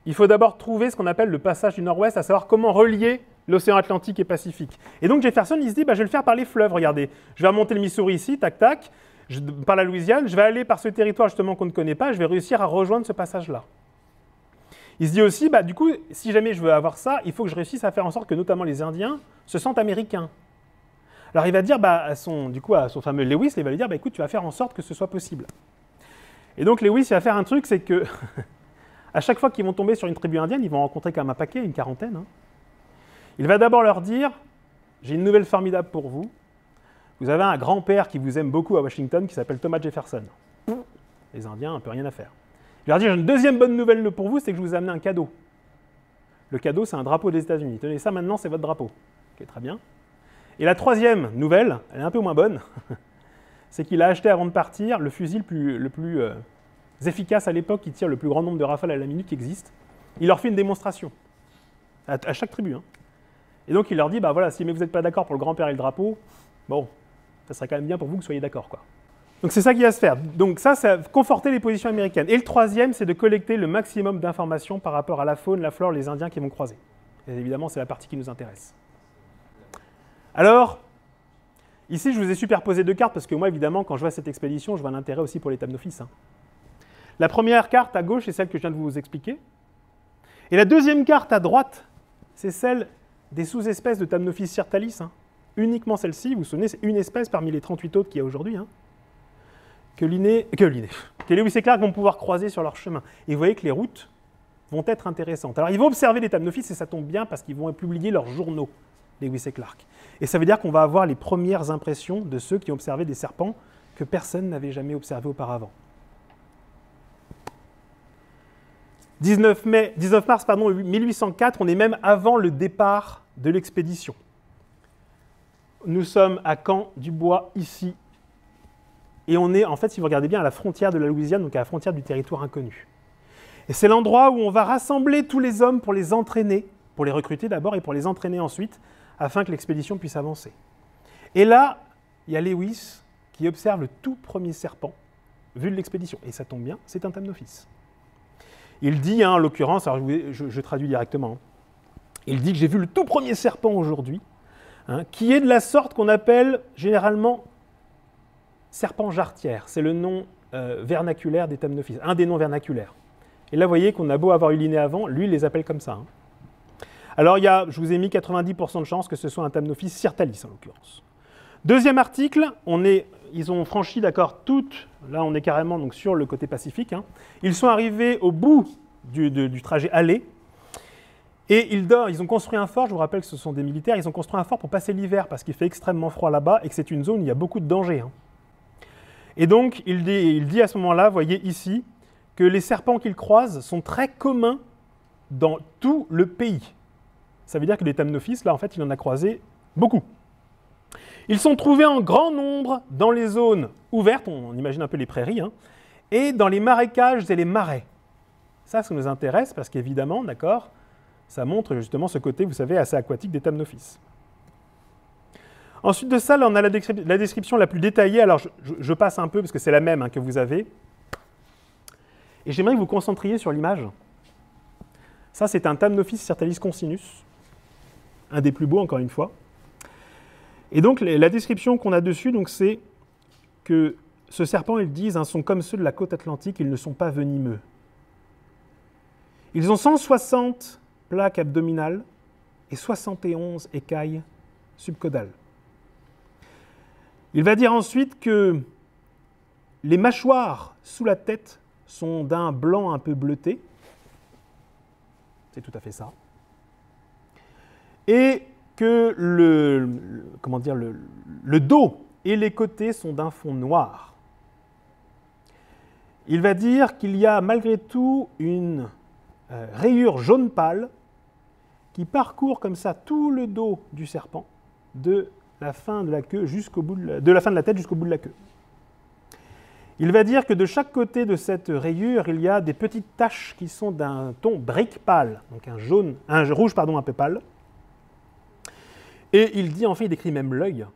Il faut d'abord trouver ce qu'on appelle le passage du Nord-Ouest, à savoir comment relier l'océan Atlantique et Pacifique. Et donc Jefferson, il se dit, je vais le faire par les fleuves, regardez. Je vais remonter le Missouri ici, tac, tac, par la Louisiane, je vais aller par ce territoire justement qu'on ne connaît pas, je vais réussir à rejoindre ce passage-là. Il se dit aussi, du coup, si jamais je veux avoir ça, il faut que je réussisse à faire en sorte que notamment les Indiens se sentent américains. Alors il va dire à son fameux Lewis, il va lui dire, écoute, tu vas faire en sorte que ce soit possible. Et donc Lewis, il va faire un truc, c'est que à chaque fois qu'ils vont tomber sur une tribu indienne, ils vont rencontrer quand même un paquet, une quarantaine. Il va d'abord leur dire, j'ai une nouvelle formidable pour vous. Vous avez un grand-père qui vous aime beaucoup à Washington, qui s'appelle Thomas Jefferson. Les Indiens, un peu rien à faire. Je vais leur dire, j'ai une deuxième bonne nouvelle pour vous, c'est que je vous ai amené un cadeau. Le cadeau, c'est un drapeau des États-Unis. Tenez ça maintenant, c'est votre drapeau. Ok, très bien. Et la troisième nouvelle, elle est un peu moins bonne, c'est qu'il a acheté avant de partir le fusil le plus efficace à l'époque, qui tire le plus grand nombre de rafales à la minute qui existe. Il leur fait une démonstration, à chaque tribu. Et donc il leur dit, voilà, si vous n'êtes pas d'accord pour le grand-père et le drapeau, bon, ça serait quand même bien pour vous que vous soyez d'accord, quoi. Donc c'est ça qui va se faire. Donc ça va conforter les positions américaines. Et le troisième, c'est de collecter le maximum d'informations par rapport à la faune, la flore, les Indiens qui vont croiser. Et évidemment, c'est la partie qui nous intéresse. Alors, ici, je vous ai superposé 2 cartes, parce que moi, évidemment, quand je vois cette expédition, je vois l'intérêt aussi pour les Thamnophis. La première carte à gauche, c'est celle que je viens de vous expliquer. Et la deuxième carte à droite, c'est celle des sous-espèces de Thamnophis sirtalis. Uniquement celle-ci, vous vous souvenez, c'est une espèce parmi les 38 autres qu'il y a aujourd'hui, que Lewis et Clark vont pouvoir croiser sur leur chemin. Et vous voyez que les routes vont être intéressantes. Alors, ils vont observer les Thamnophis, et ça tombe bien, parce qu'ils vont publier leurs journaux, Lewis et Clark. Et ça veut dire qu'on va avoir les premières impressions de ceux qui ont observé des serpents que personne n'avait jamais observés auparavant. 19 mars 1804, on est même avant le départ de l'expédition. Nous sommes à Camp-du-Bois, ici. Et on est, en fait, si vous regardez bien, à la frontière de la Louisiane, donc à la frontière du territoire inconnu. Et c'est l'endroit où on va rassembler tous les hommes pour les entraîner, pour les recruter d'abord et pour les entraîner ensuite, afin que l'expédition puisse avancer. Et là, il y a Lewis qui observe le tout premier serpent vu de l'expédition. Et ça tombe bien, c'est un Thamnophis. Il dit, en l'occurrence, alors je traduis directement, il dit que j'ai vu le tout premier serpent aujourd'hui, qui est de la sorte qu'on appelle généralement serpent jarretière. C'est le nom vernaculaire des Thamnophis, un des noms vernaculaires. Et là, vous voyez qu'on a beau avoir eu l'inné avant, lui, il les appelle comme ça. Alors, je vous ai mis 90% de chances que ce soit un Thamnophis sirtalis, en l'occurrence. Deuxième article, ils ont franchi, d'accord, là on est carrément donc, sur le côté pacifique. Ils sont arrivés au bout du trajet aller, et ils ont construit un fort, je vous rappelle que ce sont des militaires, ils ont construit un fort pour passer l'hiver, parce qu'il fait extrêmement froid là-bas, et que c'est une zone où il y a beaucoup de dangers. Et donc, il dit à ce moment-là, vous voyez ici, que les serpents qu'ils croisent sont très communs dans tout le pays. Ça veut dire que les Thamnophis, là, en fait, il en a croisé beaucoup. Ils sont trouvés en grand nombre dans les zones ouvertes, on imagine un peu les prairies, et dans les marécages et les marais. Ça nous intéresse parce qu'évidemment, d'accord, ça montre justement ce côté, vous savez, assez aquatique des Thamnophis. Ensuite de ça, là, on a la description la plus détaillée. Alors, je passe un peu parce que c'est la même que vous avez. Et j'aimerais que vous vous concentriez sur l'image. Ça, c'est un Thamnophis sirtalis concinus. un des plus beaux, encore une fois. Et donc, la description qu'on a dessus, c'est que ce serpent, ils disent, hein, sont comme ceux de la côte atlantique, ils ne sont pas venimeux. Ils ont 160 plaques abdominales et 71 écailles subcaudales. Il va dire ensuite que les mâchoires sous la tête sont d'un blanc un peu bleuté. C'est tout à fait ça. Et que le dos et les côtés sont d'un fond noir. Il va dire qu'il y a malgré tout une rayure jaune pâle qui parcourt comme ça tout le dos du serpent, de la fin de la queue jusqu'au bout de la fin de la tête jusqu'au bout de la queue. Il va dire que de chaque côté de cette rayure, il y a des petites taches qui sont d'un ton brique pâle, donc un rouge un peu pâle. Et il dit, en fait, il décrit même l'œil.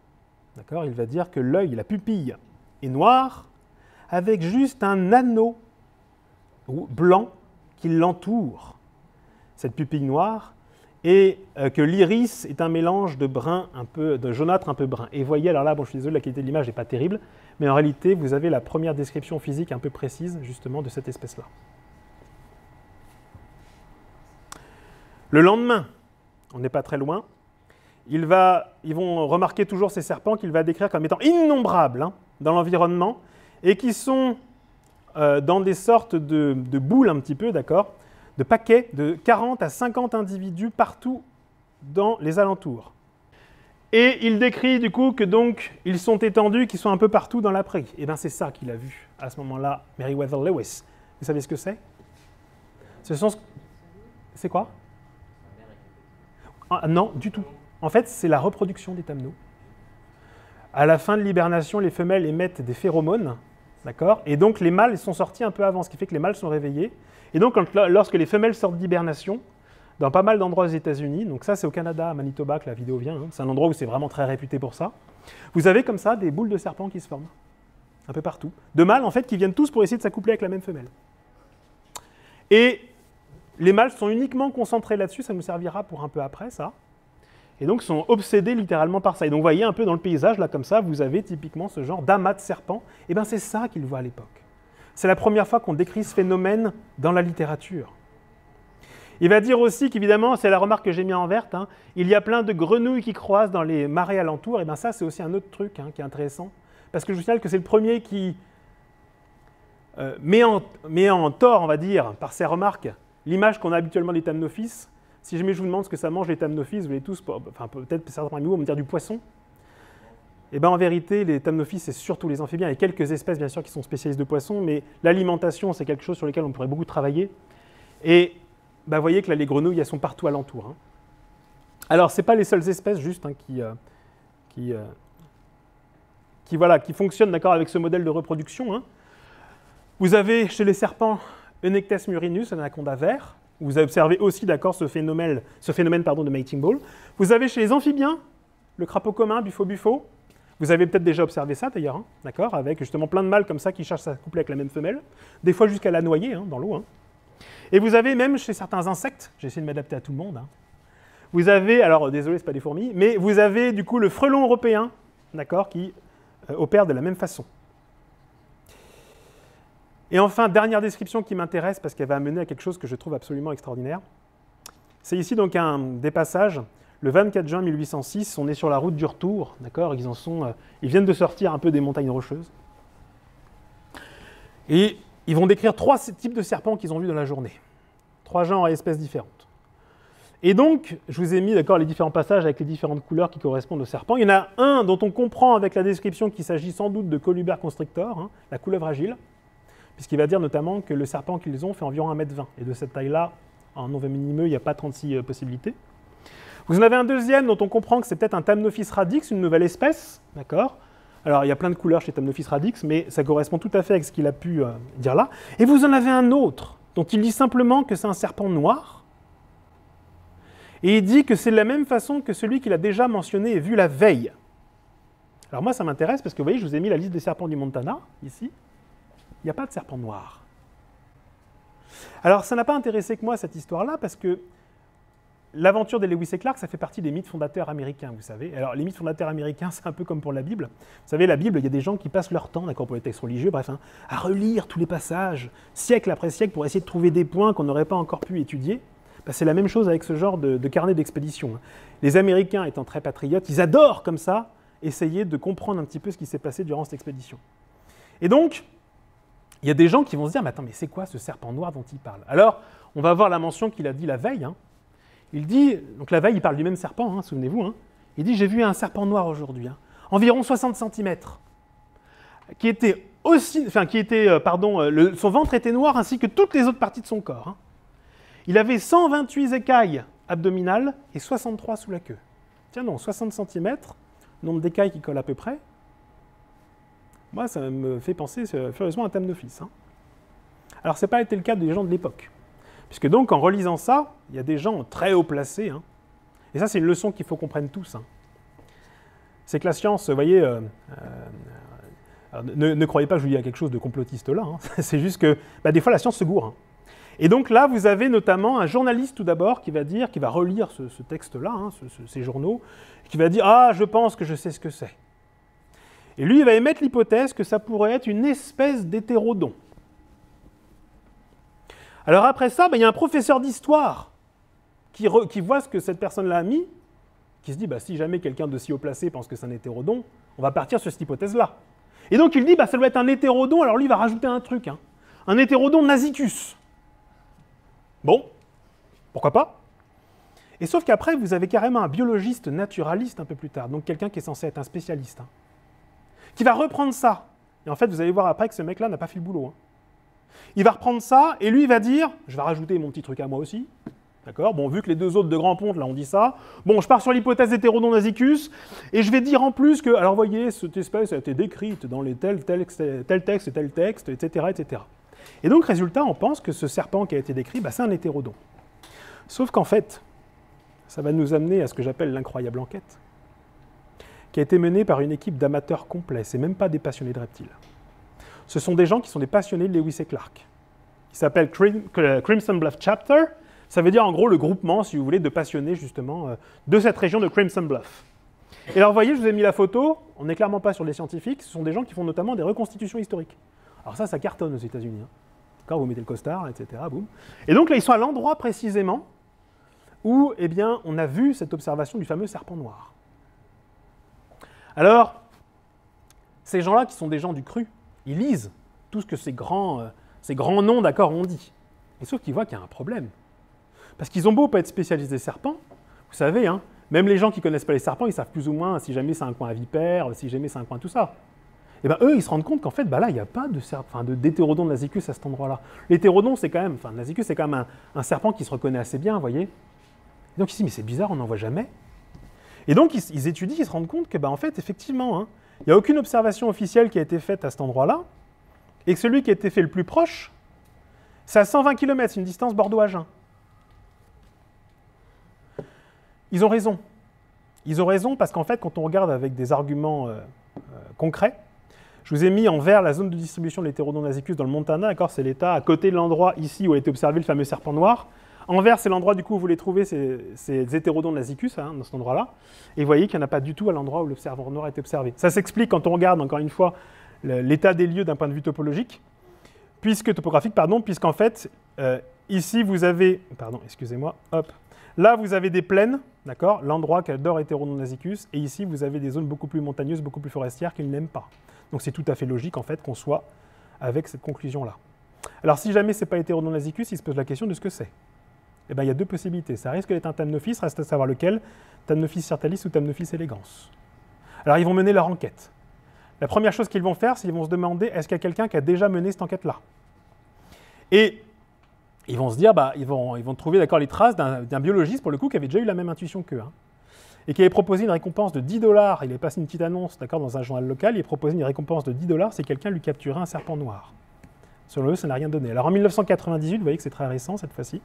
D'accord ? Il va dire que l'œil, la pupille, est noire, avec juste un anneau blanc qui l'entoure, cette pupille noire, et que l'iris est un mélange de brun de jaunâtre un peu brun. Et vous voyez, alors là, bon, je suis désolé, la qualité de l'image n'est pas terrible, mais en réalité, vous avez la première description physique un peu précise, justement, de cette espèce-là. Le lendemain, on n'est pas très loin, ils vont remarquer toujours ces serpents qu'il va décrire comme étant innombrables dans l'environnement et qui sont dans des sortes de boules un petit peu, d'accord, de paquets de 40 à 50 individus partout dans les alentours. Et il décrit du coup que donc ils sont étendus, qu'ils sont un peu partout dans la prairie. Et bien c'est ça qu'il a vu à ce moment-là, Meriwether Lewis. Vous savez ce que c'est ? C'est quoi ? Non, du tout. En fait, c'est la reproduction des tamnos. À la fin de l'hibernation, les femelles émettent des phéromones, d'accord ? Et donc les mâles sont sortis un peu avant, ce qui fait que les mâles sont réveillés. Et donc lorsque les femelles sortent d'hibernation, dans pas mal d'endroits aux États-Unis, donc ça c'est au Canada, à Manitoba que la vidéo vient, c'est un endroit où c'est vraiment très réputé pour ça, vous avez comme ça des boules de serpents qui se forment, un peu partout. De mâles en fait qui viennent tous pour essayer de s'accoupler avec la même femelle. Et les mâles sont uniquement concentrés là-dessus, ça nous servira pour un peu après ça. Et donc sont obsédés littéralement par ça. Et donc vous voyez un peu dans le paysage, là comme ça, vous avez typiquement ce genre d'amas de serpents. Et bien c'est ça qu'ils voient à l'époque. C'est la première fois qu'on décrit ce phénomène dans la littérature. Il va dire aussi qu'évidemment, c'est la remarque que j'ai mis en verte, il y a plein de grenouilles qui croisent dans les marais alentours. Et bien ça, c'est aussi un autre truc qui est intéressant. Parce que je vous signale que c'est le premier qui met en tort, on va dire, par ses remarques, l'image qu'on a habituellement des thamnophis. Si jamais je vous demande ce que ça mange les thamnophis, vous allez tous, enfin peut-être certains parmi vous vont me dire du poisson. Et bien en vérité, les thamnophis, c'est surtout les amphibiens. Il y a quelques espèces, bien sûr, qui sont spécialistes de poissons, mais l'alimentation, c'est quelque chose sur lequel on pourrait beaucoup travailler. Et vous voyez que là, les grenouilles, elles sont partout alentour. Alors, ce n'est pas les seules espèces, juste, qui fonctionnent d'accord avec ce modèle de reproduction. Vous avez chez les serpents Eunectes murinus, un anaconda vert. Vous observez aussi d'accord ce phénomène de mating ball. Vous avez chez les amphibiens le crapaud commun, Bufo. Vous avez peut-être déjà observé ça d'ailleurs, d'accord, avec justement plein de mâles comme ça qui cherchent à s'accoupler avec la même femelle, des fois jusqu'à la noyer dans l'eau. Et vous avez même chez certains insectes, j'ai essayé de m'adapter à tout le monde, vous avez, alors désolé, ce n'est pas des fourmis, mais vous avez du coup le frelon européen, d'accord, qui opère de la même façon. Et enfin, dernière description qui m'intéresse parce qu'elle va amener à quelque chose que je trouve absolument extraordinaire. C'est ici donc un des passages, le 24 juin 1806, on est sur la route du retour, d'accord, ils viennent de sortir un peu des montagnes rocheuses. Et ils vont décrire 3 types de serpents qu'ils ont vus dans la journée. 3 genres et espèces différentes. Et donc, je vous ai mis d'accord les différents passages avec les différentes couleurs qui correspondent aux serpents. Il y en a un dont on comprend avec la description qu'il s'agit sans doute de Coluber constrictor, la couleuvre agile, puisqu'il va dire notamment que le serpent qu'ils ont fait environ 1,20 m. Et de cette taille-là, en non venimeux, il n'y a pas 36 possibilités. Vous en avez un deuxième dont on comprend que c'est peut-être un Thamnophis radix, une nouvelle espèce, d'accord ? Alors, il y a plein de couleurs chez Thamnophis radix, mais ça correspond tout à fait avec ce qu'il a pu dire là. Et vous en avez un autre, dont il dit simplement que c'est un serpent noir, et il dit que c'est de la même façon que celui qu'il a déjà mentionné et vu la veille. Alors moi, ça m'intéresse parce que vous voyez, je vous ai mis la liste des serpents du Montana, ici. Il n'y a pas de serpent noir. Alors, ça n'a pas intéressé que moi, cette histoire-là, parce que l'aventure de Lewis et Clark, ça fait partie des mythes fondateurs américains, vous savez. Alors, les mythes fondateurs américains, c'est un peu comme pour la Bible. Vous savez, la Bible, il y a des gens qui passent leur temps, d'accord, pour les textes religieux, bref, hein, à relire tous les passages, siècle après siècle, pour essayer de trouver des points qu'on n'aurait pas encore pu étudier. Ben, c'est la même chose avec ce genre de carnet d'expédition. Hein. Les Américains étant très patriotes, ils adorent comme ça essayer de comprendre un petit peu ce qui s'est passé durant cette expédition. Et donc, il y a des gens qui vont se dire, mais attends, mais c'est quoi ce serpent noir dont il parle? Alors, on va voir la mention qu'il a dit la veille. Hein. Il dit, donc la veille, il parle du même serpent, hein, souvenez-vous. Hein. Il dit, j'ai vu un serpent noir aujourd'hui, hein, environ 60 cm, qui était aussi, enfin, son ventre était noir ainsi que toutes les autres parties de son corps. Hein. Il avait 128 écailles abdominales et 63 sous la queue. Tiens donc, 60 cm, nombre d'écailles qui collent à peu près. Moi, ça me fait penser furieusement à Thamnophis. Hein. Alors, ça n'a pas été le cas des gens de l'époque. Puisque donc, en relisant ça, il y a des gens très haut placés. Hein. Et ça, c'est une leçon qu'il faut qu'on prenne tous. Hein. C'est que la science, vous voyez, ne croyez pas que je vous dis quelque chose de complotiste là. Hein. C'est juste que, des fois, la science se gourre. Hein. Et donc là, vous avez notamment un journaliste tout d'abord qui va relire ce texte-là, hein, ces journaux, qui va dire « Ah, je pense que je sais ce que c'est ». Et lui, il va émettre l'hypothèse que ça pourrait être une espèce d'hétérodon. Alors après ça, il y a un professeur d'histoire qui voit ce que cette personne-là a mis, qui se dit, si jamais quelqu'un de si haut placé pense que c'est un hétérodon, on va partir sur cette hypothèse-là. Et donc il dit, ça doit être un hétérodon, alors lui il va rajouter un truc, hein, un hétérodon nasicus. Bon, pourquoi pas? Et sauf qu'après, vous avez carrément un biologiste naturaliste un peu plus tard, donc quelqu'un qui est censé être un spécialiste, hein, qui va reprendre ça. Et en fait, vous allez voir après que ce mec-là n'a pas fait le boulot. Hein. Il va reprendre ça, et lui, il va dire, je vais rajouter mon petit truc à moi aussi, d'accord? Bon, vu que les deux autres de Grand Ponte, là, ont dit ça, bon, je pars sur l'hypothèse d'hétérodon nasicus, et je vais dire en plus que, alors, voyez, cette espèce a été décrite dans les tel texte et tel texte, etc., etc. Et donc, résultat, on pense que ce serpent qui a été décrit, c'est un hétérodon. Sauf qu'en fait, ça va nous amener à ce que j'appelle l'incroyable enquête, qui a été menée par une équipe d'amateurs complets, c'est même pas des passionnés de reptiles. Ce sont des gens qui sont des passionnés de Lewis et Clark, qui s'appellent Crimson Bluff Chapter. Ça veut dire en gros le groupement, si vous voulez, de passionnés justement de cette région de Crimson Bluff. Et alors vous voyez, je vous ai mis la photo, on n'est clairement pas sur des scientifiques, ce sont des gens qui font notamment des reconstitutions historiques. Alors ça cartonne aux États-Unis. Hein. Quand vous mettez le costard, etc. Boum. Et donc là, ils sont à l'endroit précisément où on a vu cette observation du fameux serpent noir. Alors, ces gens-là qui sont des gens du cru, ils lisent tout ce que ces grands noms, d'accord, ont dit. Et sauf qu'ils voient qu'il y a un problème. Parce qu'ils ont beau pas être spécialistes des serpents, vous savez, hein, même les gens qui ne connaissent pas les serpents, ils savent plus ou moins si jamais c'est un coin à vipère, si jamais c'est un coin tout ça. Et eux, ils se rendent compte qu'en fait, là, il n'y a pas d'hétérodon de nasicus à cet endroit-là. L'hétérodon, c'est quand même, nasicus, c'est quand même un serpent qui se reconnaît assez bien, vous voyez. Et donc ils se disent, mais c'est bizarre, on n'en voit jamais. Et donc ils étudient, ils se rendent compte que, en fait, effectivement, hein, il n'y a aucune observation officielle qui a été faite à cet endroit-là, et que celui qui a été fait le plus proche, c'est à 120 km, c'est une distance Bordeaux-Agen. Ils ont raison. Ils ont raison parce qu'en fait, quand on regarde avec des arguments concrets, je vous ai mis en vert la zone de distribution de l'hétérodon nasicus dans le Montana, d'accord, c'est l'État à côté de l'endroit ici où a été observé le fameux serpent noir. En vert, c'est l'endroit du coup où vous les trouvez, ces hétérodons nasicus, hein, dans cet endroit-là. Et vous voyez qu'il n'y en a pas du tout à l'endroit où le serpent noir a été observé. Ça s'explique quand on regarde, encore une fois, l'état des lieux d'un point de vue topographique, puisqu'en fait, ici vous avez, là vous avez des plaines, d'accord, l'endroit qu'adore hétérodon nasicus, et ici vous avez des zones beaucoup plus montagneuses, beaucoup plus forestières qu'il n'aime pas. Donc c'est tout à fait logique en fait qu'on soit avec cette conclusion-là. Alors si jamais ce n'est pas hétérodon nasicus, il se pose la question de ce que c'est. Eh bien, il y a deux possibilités. Ça risque d'être un Thamnophis, reste à savoir lequel, Thamnophis sirtalis ou Thamnophis elegans. Alors, ils vont mener leur enquête. La première chose qu'ils vont faire, c'est qu'ils vont se demander, est-ce qu'il y a quelqu'un qui a déjà mené cette enquête-là? Et ils vont se dire, ils vont trouver d'accord les traces d'un biologiste, pour le coup, qui avait déjà eu la même intuition qu'eux, hein, et qui avait proposé une récompense de 10 $. Il avait passé une petite annonce, d'accord, dans un journal local, il a proposé une récompense de 10 $ si quelqu'un lui capturait un serpent noir. Selon eux, ça n'a rien donné. Alors, en 1998, vous voyez que c'est très récent, cette fois-ci,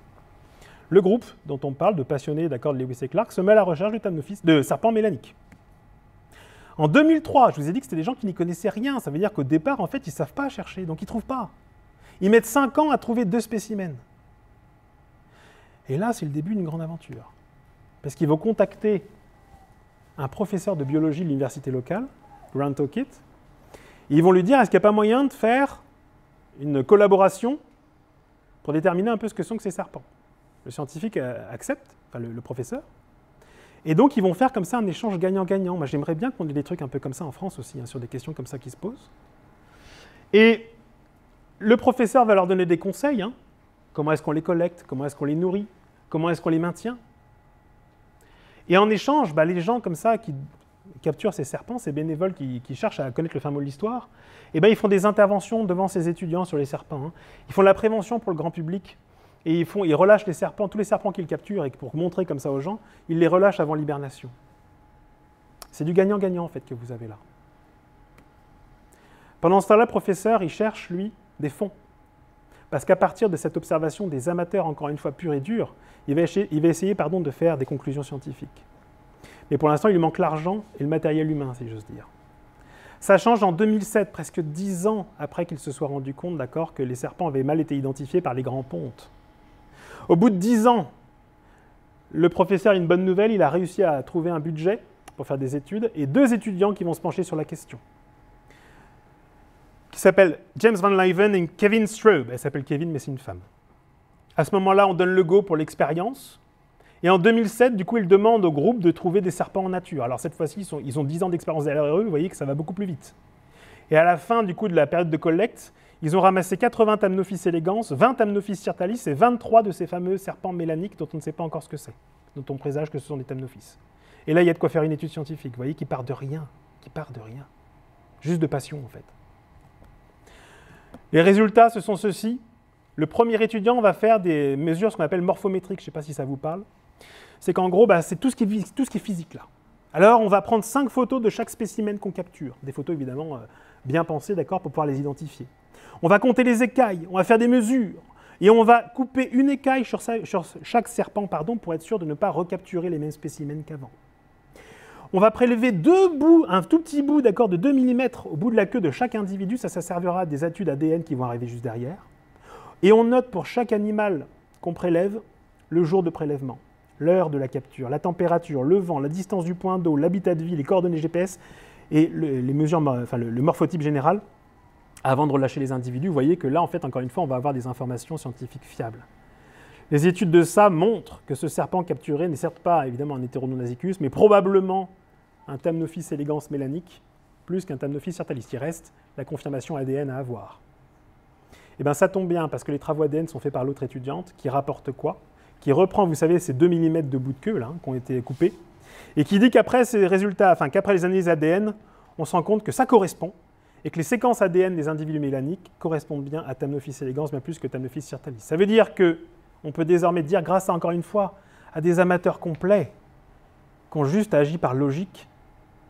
le groupe dont on parle, de passionnés d'accord de Lewis et Clark, se met à la recherche de serpents mélaniques. En 2003, je vous ai dit que c'était des gens qui n'y connaissaient rien. Ça veut dire qu'au départ, en fait, ils ne savent pas chercher, donc ils ne trouvent pas. Ils mettent 5 ans à trouver 2 spécimens. Et là, c'est le début d'une grande aventure. parce qu'ils vont contacter un professeur de biologie de l'université locale, Grant O'Keefe, et ils vont lui dire, est-ce qu'il n'y a pas moyen de faire une collaboration pour déterminer un peu ce que sont que ces serpents. Le scientifique accepte, enfin le professeur, et donc ils vont faire comme ça un échange gagnant-gagnant. Moi j'aimerais bien qu'on ait des trucs un peu comme ça en France aussi, hein, sur des questions comme ça qui se posent. Et le professeur va leur donner des conseils, hein. Comment est-ce qu'on les collecte, comment est-ce qu'on les nourrit, comment est-ce qu'on les maintient. Et en échange, les gens comme ça qui capturent ces serpents, ces bénévoles qui cherchent à connaître le fin mot de l'histoire, ils font des interventions devant ces étudiants sur les serpents. Hein. Ils font de la prévention pour le grand public et ils relâchent les serpents, tous les serpents qu'ils capturent, et pour montrer comme ça aux gens, ils les relâchent avant l'hibernation. C'est du gagnant-gagnant en fait que vous avez là. Pendant ce temps-là, le professeur, il cherche, lui, des fonds. Parce qu'à partir de cette observation des amateurs, encore une fois, purs et durs, il va essayer de faire des conclusions scientifiques. Mais pour l'instant, il lui manque l'argent et le matériel humain, si j'ose dire. Ça change en 2007, presque 10 ans après qu'il se soit rendu compte, d'accord, que les serpents avaient mal été identifiés par les grands pontes. Au bout de 10 ans, le professeur a une bonne nouvelle, il a réussi à trouver un budget pour faire des études, et 2 étudiants qui vont se pencher sur la question, qui s'appellent James Van Leeuwen et Kevin Straub. Elle s'appelle Kevin, mais c'est une femme. À ce moment-là, on donne le go pour l'expérience. Et en 2007, du coup, ils demandent au groupe de trouver des serpents en nature. Alors cette fois-ci, ils ont 10 ans d'expérience derrière eux, vous voyez que ça va beaucoup plus vite. Et à la fin, du coup, de la période de collecte, ils ont ramassé 80 Thamnophis elegans, 20 Thamnophis sirtalis et 23 de ces fameux serpents mélaniques dont on ne sait pas encore ce que c'est, dont on présage que ce sont des Thamnophis. Et là, il y a de quoi faire une étude scientifique, vous voyez, qui part de rien, juste de passion en fait. Les résultats, ce sont ceux-ci. Le premier étudiant va faire des mesures, ce qu'on appelle morphométriques, je ne sais pas si ça vous parle. C'est qu'en gros, c'est tout ce qui est physique là. Alors, on va prendre 5 photos de chaque spécimen qu'on capture. Des photos évidemment bien pensées, d'accord, pour pouvoir les identifier. On va compter les écailles, on va faire des mesures, et on va couper une écaille sur chaque serpent, pour être sûr de ne pas recapturer les mêmes spécimens qu'avant. On va prélever 2 bouts, un tout petit bout, d'accord, de 2 mm au bout de la queue de chaque individu, ça servira à des études ADN qui vont arriver juste derrière. Et on note pour chaque animal qu'on prélève le jour de prélèvement, l'heure de la capture, la température, le vent, la distance du point d'eau, l'habitat de vie, les coordonnées GPS et les mesures, le morphotype général avant de relâcher les individus. Vous voyez que là, en fait, encore une fois, on va avoir des informations scientifiques fiables. Les études de ça montrent que ce serpent capturé n'est certes pas évidemment un Heterononasicus, mais probablement un Thamnophis elegans mélanique, plus qu'un Thamnophis sirtalis. Il reste la confirmation ADN à avoir. Et bien ça tombe bien, parce que les travaux ADN sont faits par l'autre étudiante, qui rapporte quoi? Qui reprend, vous savez, ces 2 mm de bout de queue, là, qui ont été coupés, et qui dit qu'après ces résultats, qu'après les analyses ADN, on se rend compte que ça correspond, et que les séquences ADN des individus mélaniques correspondent bien à Thamnophis elegans, bien plus que Thamnophis sirtalis. Ça veut dire qu'on peut désormais dire, grâce à, encore une fois, à des amateurs complets, qui ont juste agi par logique,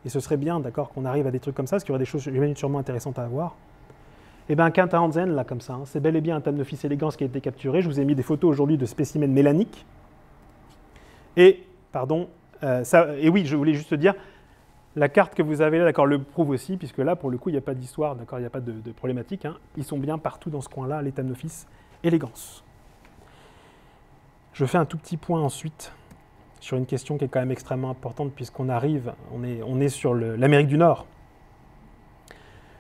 et ce serait bien, d'accord, qu'on arrive à des trucs comme ça, parce qu'il y aura des choses sûrement intéressantes à avoir. Eh bien, qu'un Townsend, là, comme ça, hein, c'est bel et bien un Thamnophis elegans qui a été capturé. Je vous ai mis des photos aujourd'hui de spécimens mélaniques. Et, et oui, je voulais juste dire, la carte que vous avez là, d'accord, le prouve aussi, puisque là, pour le coup, il n'y a pas d'histoire, d'accord, il n'y a pas de problématique. Hein. Ils sont bien partout dans ce coin-là, les Thamnophis elegans. Je fais un tout petit point ensuite sur une question qui est quand même extrêmement importante, puisqu'on arrive, on est sur l'Amérique du Nord.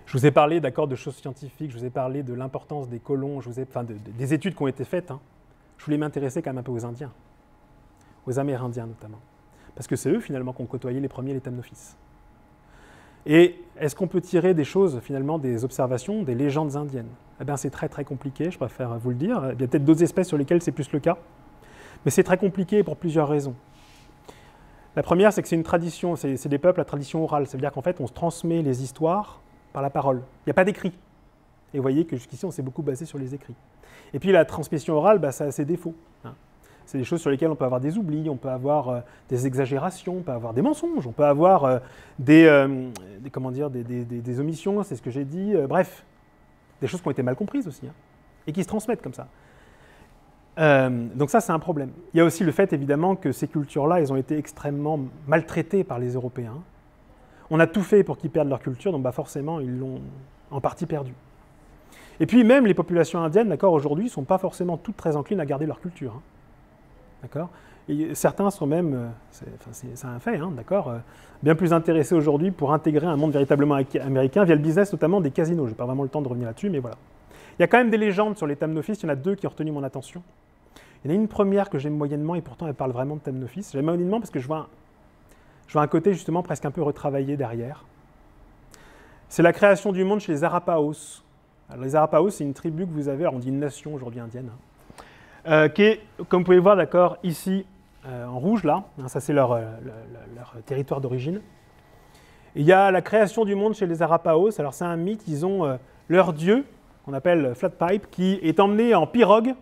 Je vous ai parlé, d'accord, de choses scientifiques, je vous ai parlé de l'importance des colons, des études qui ont été faites. Hein. Je voulais m'intéresser quand même un peu aux Indiens, aux Amérindiens notamment. Parce que c'est eux, finalement, qui ont côtoyé les premiers, les Thamnophis. Et est-ce qu'on peut tirer des choses, finalement, des observations, des légendes indiennes? Eh bien, c'est très, très compliqué, je préfère vous le dire. Il y a peut-être d'autres espèces sur lesquelles c'est plus le cas. Mais c'est très compliqué pour plusieurs raisons. La première, c'est que c'est une tradition, c'est des peuples à tradition orale. Ça veut dire qu'en fait, on se transmet les histoires par la parole. Il n'y a pas d'écrit. Et vous voyez que jusqu'ici, on s'est beaucoup basé sur les écrits. Et puis la transmission orale, ça a ses défauts. Hein. C'est des choses sur lesquelles on peut avoir des oublis, on peut avoir des exagérations, on peut avoir des mensonges, on peut avoir des omissions, c'est ce que j'ai dit, bref, des choses qui ont été mal comprises aussi, hein, et qui se transmettent comme ça. Donc ça, c'est un problème. Il y a aussi le fait, évidemment, que ces cultures-là, elles ont été extrêmement maltraitées par les Européens. On a tout fait pour qu'ils perdent leur culture, donc forcément, ils l'ont en partie perdue. Et puis même les populations indiennes, d'accord, aujourd'hui, ne sont pas forcément toutes très enclines à garder leur culture. Hein. D'accord ? Et certains sont même, c'est un fait, hein, d'accord, bien plus intéressés aujourd'hui pour intégrer un monde véritablement américain via le business, notamment des casinos. Je n'ai pas vraiment le temps de revenir là-dessus, mais voilà. Il y a quand même des légendes sur les Thamnophis, il y en a deux qui ont retenu mon attention. Il y en a une première que j'aime moyennement, et pourtant elle parle vraiment de Thamnophis. J'aime moyennement parce que je vois un côté justement presque un peu retravaillé derrière. C'est la création du monde chez les Arapaos. Alors, les Arapaos, c'est une tribu que vous avez, alors on dit une nation aujourd'hui indienne, qui est, comme vous pouvez le voir, d'accord, ici, en rouge, là, hein, ça c'est leur territoire d'origine. Il y a la création du monde chez les Arapaos. Alors c'est un mythe, ils ont leur dieu, qu'on appelle Flatpipe, qui est emmené en pirogue.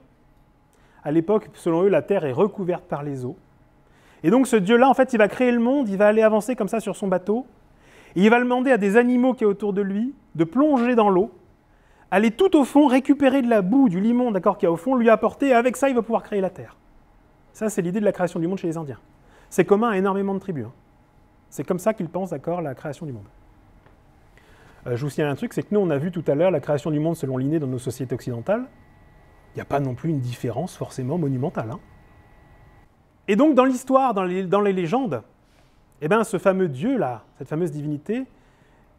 À l'époque, selon eux, la terre est recouverte par les eaux. Et donc ce dieu-là, en fait, il va créer le monde, il va aller avancer comme ça sur son bateau, et il va demander à des animaux qui sont autour de lui de plonger dans l'eau, aller tout au fond, récupérer de la boue, du limon, d'accord, qu'il y a au fond, lui apporter, et avec ça, il va pouvoir créer la terre. Ça, c'est l'idée de la création du monde chez les Indiens. C'est commun à énormément de tribus. Hein. C'est comme ça qu'ils pensent, d'accord, la création du monde. Je vous signale un truc, c'est que nous, on a vu tout à l'heure la création du monde selon Linné dans nos sociétés occidentales. Il n'y a pas non plus une différence forcément monumentale. Hein. Et donc, dans l'histoire, dans les légendes, eh ben, ce fameux dieu-là, cette fameuse divinité,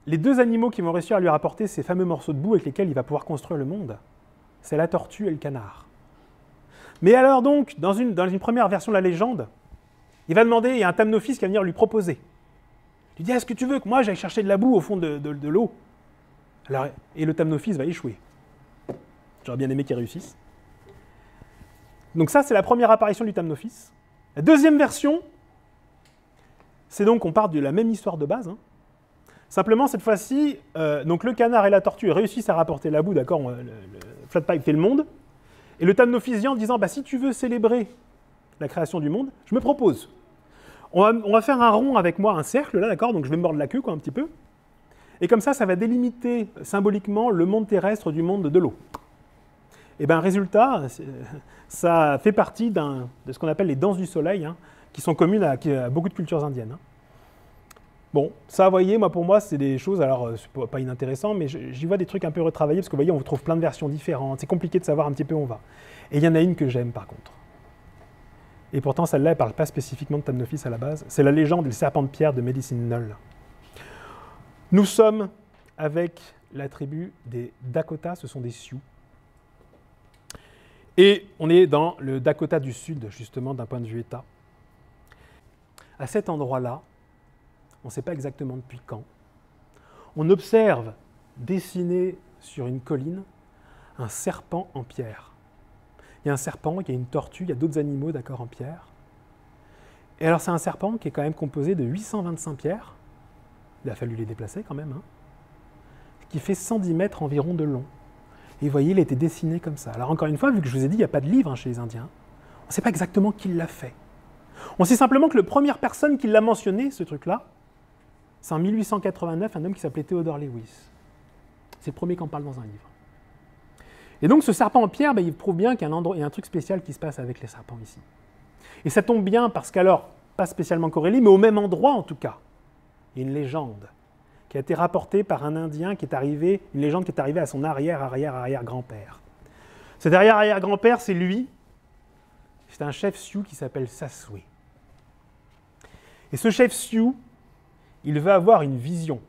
les deux animaux qui vont réussir à lui rapporter ces fameux morceaux de boue avec lesquels il va pouvoir construire le monde, c'est la tortue et le canard. Mais alors donc, dans une première version de la légende, il va demander, il y a un Thamnophis qui va venir lui proposer. Il dit, est-ce que tu veux que moi j'aille chercher de la boue au fond de l'eau? Alors, et le Thamnophis va échouer. J'aurais bien aimé qu'il réussisse. Donc ça, c'est la première apparition du Thamnophis. La deuxième version, c'est donc, on part de la même histoire de base. Hein. Simplement, cette fois-ci, donc le canard et la tortue réussissent à rapporter la boue, d'accord, le Flatpipe fait le monde. Et le Thamnophis vient en disant, bah, si tu veux célébrer la création du monde, je me propose. On va faire un rond avec moi, un cercle, là, d'accord, donc je vais me mordre la queue, quoi, un petit peu. Et comme ça va délimiter symboliquement le monde terrestre du monde de l'eau. Et bien, résultat, ça fait partie de ce qu'on appelle les danses du soleil, hein, qui sont communes à beaucoup de cultures indiennes. Hein. Bon, ça, vous voyez, pour moi, c'est des choses, alors, c'est pas inintéressant, mais j'y vois des trucs un peu retravaillés, parce que vous voyez, on trouve plein de versions différentes, c'est compliqué de savoir un petit peu où on va. Et il y en a une que j'aime, par contre. Et pourtant, celle-là, elle ne parle pas spécifiquement de Thamnophis à la base. C'est la légende du serpent de pierre de Medicine Null. Nous sommes avec la tribu des Dakota, ce sont des Sioux. Et on est dans le Dakota du Sud, justement, d'un point de vue État. À cet endroit-là, on ne sait pas exactement depuis quand, on observe dessiné sur une colline un serpent en pierre. Il y a un serpent, il y a une tortue, il y a d'autres animaux, d'accord, en pierre. Et alors c'est un serpent qui est quand même composé de 825 pierres, il a fallu les déplacer quand même, hein, qui fait 110 mètres environ de long. Et vous voyez, il a été dessiné comme ça. Alors encore une fois, vu que je vous ai dit, il n'y a pas de livre hein, chez les Indiens, on ne sait pas exactement qui l'a fait. On sait simplement que la première personne qui l'a mentionné, ce truc-là, c'est en 1889, un homme qui s'appelait Theodore Lewis. C'est le premier qu'on parle dans un livre. Et donc ce serpent en pierre, il prouve bien qu'il y a un truc spécial qui se passe avec les serpents ici. Et ça tombe bien parce qu'alors, pas spécialement corrélé, mais au même endroit en tout cas, il y a une légende qui a été rapportée par un Indien qui est arrivé, une légende qui est arrivée à son arrière-arrière-arrière-grand-père. Cet arrière-arrière-grand-père, c'est lui, c'est un chef Sioux qui s'appelle Saswé. Et ce chef Sioux, il veut avoir une vision.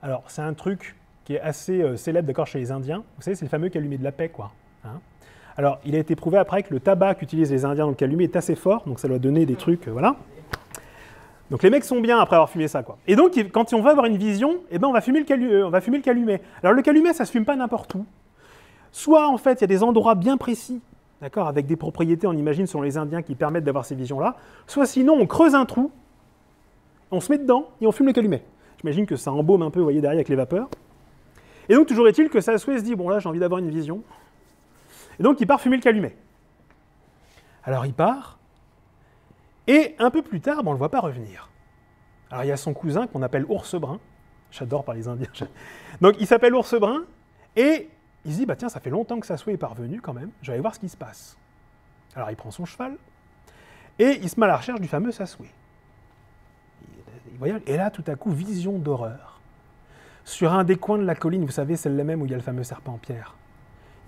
Alors, c'est un truc qui est assez célèbre, d'accord, chez les Indiens. Vous savez, c'est le fameux calumet de la paix, quoi. Hein. Alors, il a été prouvé après que le tabac qu'utilisent les Indiens dans le calumet est assez fort, donc ça doit donner des trucs, voilà. Donc les mecs sont bien après avoir fumé ça, quoi. Et donc, quand on veut avoir une vision, eh ben, on va fumer le calumet. Alors, le calumet, ça ne se fume pas n'importe où. Soit, en fait, il y a des endroits bien précis, d'accord, avec des propriétés, on imagine, selon les Indiens, qui permettent d'avoir ces visions-là. Soit, sinon, on creuse un trou, on se met dedans et on fume le calumet. J'imagine que ça embaume un peu, vous voyez, derrière avec les vapeurs. Et donc, toujours est-il que Saswé se dit, bon là, j'ai envie d'avoir une vision. Et donc, il part fumer le calumet. Alors, il part, et un peu plus tard, on ne le voit pas revenir. Alors, il y a son cousin qu'on appelle Ours Brun. J'adore parler des Indiens. Donc, il s'appelle Ours Brun, et il se dit, bah tiens, ça fait longtemps que Saswé est parvenu quand même, je vais aller voir ce qui se passe. Alors, il prend son cheval, et il se met à la recherche du fameux Saswé. Et là, tout à coup, vision d'horreur. Sur un des coins de la colline, vous savez, celle-là même où il y a le fameux serpent en pierre,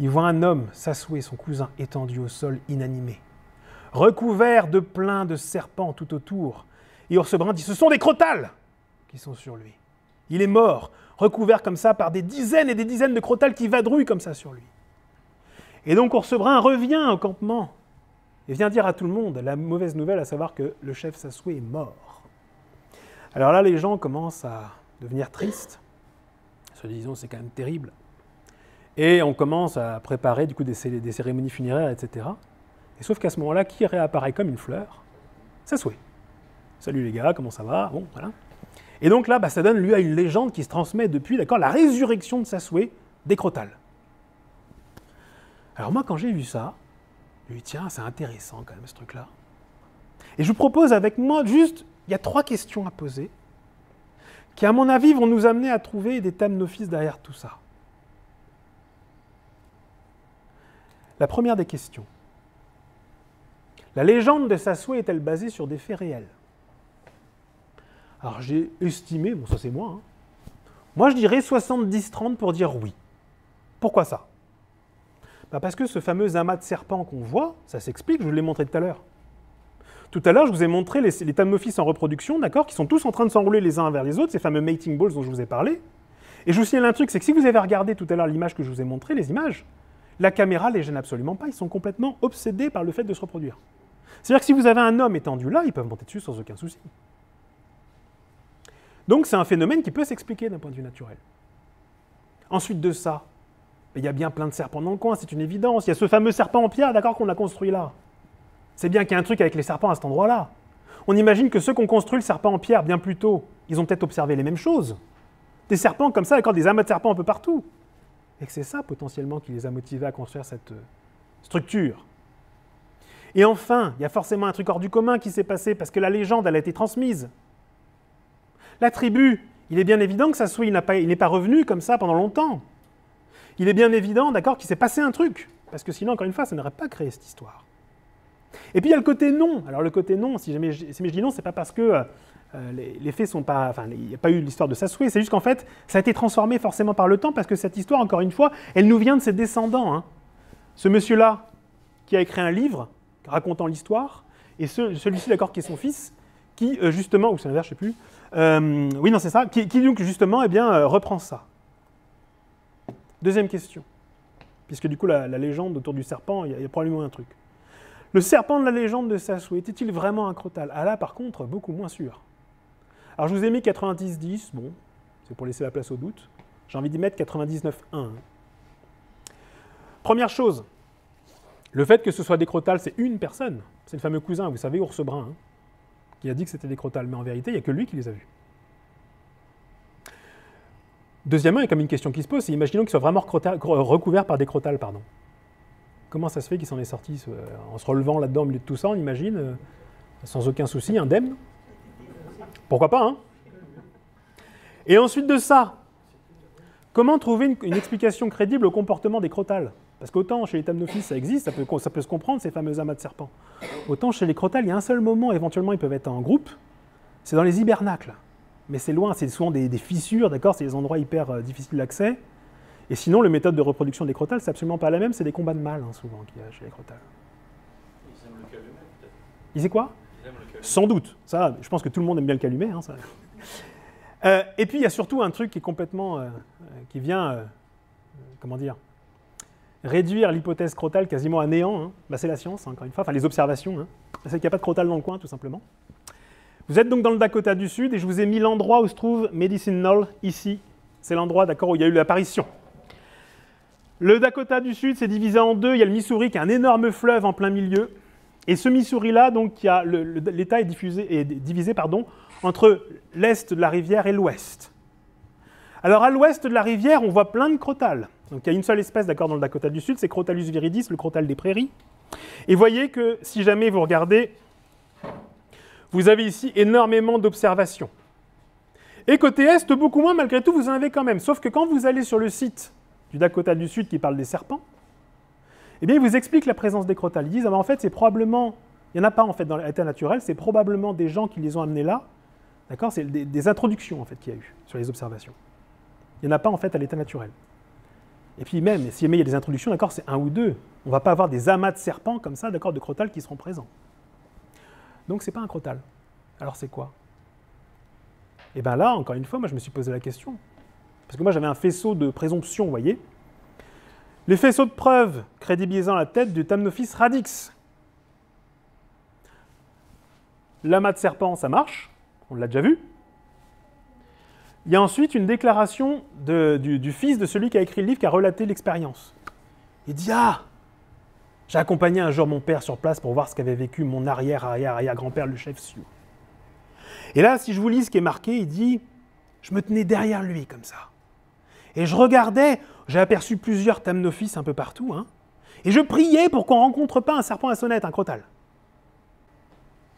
il voit un homme, Saswé, son cousin, étendu au sol, inanimé. recouvert de plein de serpents tout autour. Et Oursebrun dit, ce sont des crotales qui sont sur lui. Il est mort, recouvert comme ça par des dizaines et des dizaines de crotales qui vadrouillent comme ça sur lui. Et donc Oursebrun revient au campement et vient dire à tout le monde la mauvaise nouvelle, à savoir que le chef Sassué est mort. Alors là, les gens commencent à devenir tristes, se disant c'est quand même terrible. Et on commence à préparer du coup des cérémonies funéraires, etc. Et sauf qu'à ce moment-là, qui réapparaît comme une fleur? Sassué. Salut les gars, comment ça va? Bon, voilà. Et donc là, ça donne lieu à une légende qui se transmet depuis, d'accord, la résurrection de Sassué des crotales. Alors moi, quand j'ai vu ça, je me dis, tiens, c'est intéressant quand même ce truc-là. Et je vous propose avec moi juste, il y a 3 questions à poser, qui à mon avis vont nous amener à trouver des Thamnophis derrière tout ça. La première des questions. La légende de Sassué est-elle basée sur des faits réels? Alors j'ai estimé, bon ça c'est moi, hein. Moi je dirais 70-30 pour dire oui. Pourquoi ça? Parce que ce fameux amas de serpents qu'on voit, ça s'explique, je vous l'ai montré tout à l'heure. Tout à l'heure, je vous ai montré les Thamnophis en reproduction, d'accord, qui sont tous en train de s'enrouler les uns vers les autres, ces fameux mating balls dont je vous ai parlé. Et je vous signale un truc, c'est que si vous avez regardé tout à l'heure l'image que je vous ai montrée, les images, la caméra les gêne absolument pas, ils sont complètement obsédés par le fait de se reproduire. C'est-à-dire que si vous avez un homme étendu là, ils peuvent monter dessus sans aucun souci. Donc c'est un phénomène qui peut s'expliquer d'un point de vue naturel. Ensuite de ça, il y a bien plein de serpents dans le coin, c'est une évidence. Il y a ce fameux serpent en pierre, d'accord, qu'on a construit là. C'est bien qu'il y a un truc avec les serpents à cet endroit-là. On imagine que ceux qui ont construit le serpent en pierre bien plus tôt, ils ont peut-être observé les mêmes choses. Des serpents comme ça, d'accord, des amas de serpents un peu partout. Et que c'est ça potentiellement qui les a motivés à construire cette structure. Et enfin, il y a forcément un truc hors du commun qui s'est passé parce que la légende, elle a été transmise. La tribu, il est bien évident que Sassué, il n'est pas revenu comme ça pendant longtemps. Il est bien évident, d'accord, qu'il s'est passé un truc. Parce que sinon, encore une fois, ça n'aurait pas créé cette histoire. Et puis il y a le côté non. Alors le côté non, si jamais je dis non, c'est pas parce que les faits sont pas... Enfin, il n'y a pas eu l'histoire de Sassué, c'est juste qu'en fait, ça a été transformé forcément par le temps parce que cette histoire, encore une fois, elle nous vient de ses descendants. Hein. Ce monsieur-là, qui a écrit un livre racontant l'histoire, et celui-ci, d'accord, qui est son fils, qui justement, ou c'est l'inverse, je ne sais plus, oui, non, c'est ça, qui donc justement, eh bien, reprend ça. Deuxième question, puisque du coup, la légende autour du serpent, il y a probablement un truc. Le serpent de la légende de Sassué, était-il vraiment un crotal? Ah là, par contre, beaucoup moins sûr. Alors, je vous ai mis 90-10, bon, c'est pour laisser la place au doute. J'ai envie d'y mettre 99-1. Première chose, le fait que ce soit des crotales, c'est une personne. C'est le fameux cousin, vous savez, Oursebrun, hein, qui a dit que c'était des crotales. Mais en vérité, il n'y a que lui qui les a vus. Deuxièmement, il y a comme une question qui se pose, c'est imaginons qu'ils soient vraiment recouverts par des crotales, pardon. Comment ça se fait qu'il s'en est sorti en se relevant là-dedans au milieu de tout ça, on imagine, sans aucun souci, indemne? Pourquoi pas, hein? Et ensuite de ça, comment trouver une explication crédible au comportement des crotales? Parce qu'autant chez les Thamnophis, ça existe, ça peut se comprendre, ces fameux amas de serpents. Autant chez les crotales, il y a un seul moment, éventuellement, ils peuvent être en groupe, c'est dans les hibernacles. Mais c'est loin, c'est souvent des fissures, d'accord, c'est des endroits hyper difficiles d'accès. Et sinon, la méthode de reproduction des crotales, c'est absolument pas la même, c'est des combats de mâles, hein, souvent, qu'il y a chez les crotales. Ils aiment le calumet, peut-être. Ils aiment quoi? Ils aiment le calumet. Sans doute. Ça, je pense que tout le monde aime bien le calumet. Hein, ça. Et puis, il y a surtout un truc qui est complètement... qui vient, comment dire, réduire l'hypothèse crotale quasiment à néant. Hein. Bah, c'est la science, hein, encore une fois, enfin les observations. Hein. C'est qu'il n'y a pas de crotale dans le coin, tout simplement. Vous êtes donc dans le Dakota du Sud, et je vous ai mis l'endroit où se trouve Medicine Knoll, ici. C'est l'endroit, d'accord, où il y a eu l'apparition. Le Dakota du Sud, c'est divisé en deux. Il y a le Missouri, qui est un énorme fleuve en plein milieu. Et ce Missouri-là, donc, l'État est divisé entre l'est de la rivière et l'ouest. Alors, à l'ouest de la rivière, on voit plein de crotales. Donc, il y a une seule espèce, d'accord, dans le Dakota du Sud, c'est Crotalus viridis, le crotal des prairies. Et voyez que, si jamais vous regardez, vous avez ici énormément d'observations. Et côté est, beaucoup moins, malgré tout, vous en avez quand même. Sauf que quand vous allez sur le site du Dakota du Sud qui parle des serpents, eh bien, il vous explique la présence des crotales. Ils disent, ah ben, en fait, c'est probablement, il n'y en a pas en fait dans l'état naturel, c'est probablement des gens qui les ont amenés là, d'accord, c'est des introductions en fait qu'il y a eu sur les observations. Il n'y en a pas en fait à l'état naturel. Et puis même, si jamais il y a des introductions, d'accord, c'est un ou deux. On ne va pas avoir des amas de serpents comme ça, d'accord, de crotales qui seront présents. Donc c'est pas un crotal. Alors c'est quoi? Et bien là, encore une fois, moi je me suis posé la question. Parce que moi j'avais un faisceau de présomption, vous voyez. Les faisceaux de preuves crédibilisant la tête du Thamnophis radix. L'amas de serpent, ça marche, on l'a déjà vu. Il y a ensuite une déclaration du fils de celui qui a écrit le livre, qui a relaté l'expérience. Il dit « Ah, j'ai accompagné un jour mon père sur place pour voir ce qu'avait vécu mon arrière-arrière-arrière-grand-père, le chef Sioux. » Et là, si je vous lis ce qui est marqué, il dit « Je me tenais derrière lui comme ça. Et je regardais, j'ai aperçu plusieurs Thamnophis un peu partout, hein, et je priais pour qu'on ne rencontre pas un serpent à sonnette, un crotal. »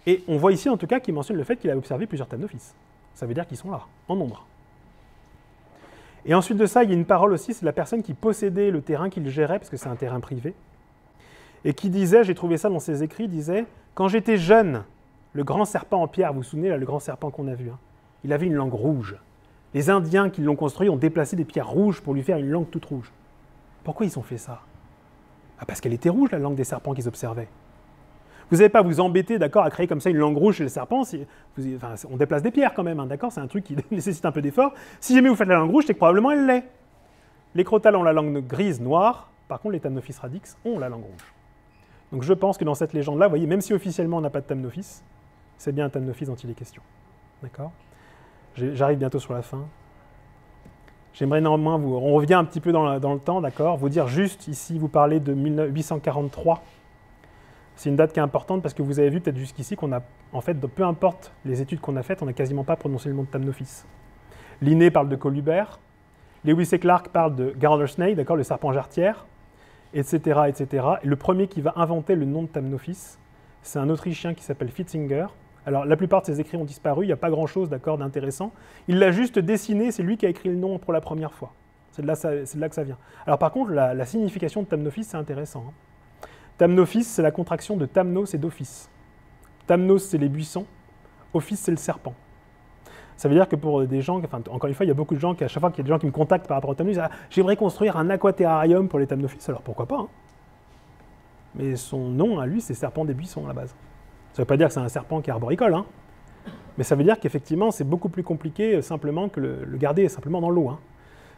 Et on voit ici en tout cas qu'il mentionne le fait qu'il a observé plusieurs Thamnophis. Ça veut dire qu'ils sont là, en nombre. Et ensuite de ça, il y a une parole aussi, c'est la personne qui possédait le terrain, qui le gérait, parce que c'est un terrain privé, et qui disait, j'ai trouvé ça dans ses écrits, disait « Quand j'étais jeune, le grand serpent en pierre, vous vous souvenez, là, le grand serpent qu'on a vu, hein, il avait une langue rouge. Les Indiens qui l'ont construit ont déplacé des pierres rouges pour lui faire une langue toute rouge. Pourquoi ils ont fait ça? Parce qu'elle était rouge, la langue des serpents qu'ils observaient. Vous n'allez pas vous embêter, d'accord, à créer comme ça une langue rouge chez les serpents. On déplace des pierres quand même, hein, d'accord, c'est un truc qui nécessite un peu d'effort. Si jamais vous faites la langue rouge, c'est que probablement elle l'est. Les crotales ont la langue grise, noire. Par contre, les Thamnophis radix ont la langue rouge. Donc je pense que dans cette légende-là, vous voyez, même si officiellement on n'a pas de Thamnophis, c'est bien un Thamnophis dont il est question. D'accord? J'arrive bientôt sur la fin. J'aimerais néanmoins on revient un petit peu dans le temps, d'accord, vous dire juste ici, vous parlez de 1843. C'est une date qui est importante parce que vous avez vu peut-être jusqu'ici qu'on a, en fait, peu importe les études qu'on a faites, on n'a quasiment pas prononcé le nom de Thamnophis. Linné parle de Colubert, Lewis et Clark parlent de Garter Snake, d'accord, le serpent jarretière, etc., etc. Et le premier qui va inventer le nom de Thamnophis, c'est un Autrichien qui s'appelle Fitzinger. Alors, la plupart de ses écrits ont disparu, il n'y a pas grand-chose, d'accord, d'intéressant. Il l'a juste dessiné, c'est lui qui a écrit le nom pour la première fois. C'est de là que ça vient. Alors, par contre, la signification de Thamnophis, c'est intéressant, hein. Thamnophis, c'est la contraction de Thamnos et d'office. Thamnos, c'est les buissons. Office, c'est le serpent. Ça veut dire que pour des gens, enfin, encore une fois, il y a beaucoup de gens, à chaque fois qu'il y a des gens qui me contactent par rapport au Thamnophis, ah, j'aimerais construire un aquaterrarium pour les Thamnophis, alors pourquoi pas, hein. Mais son nom, à lui, c'est serpent des buissons, à la base. Ça ne veut pas dire que c'est un serpent qui est arboricole, hein. Mais ça veut dire qu'effectivement, c'est beaucoup plus compliqué simplement que le garder simplement dans l'eau, hein.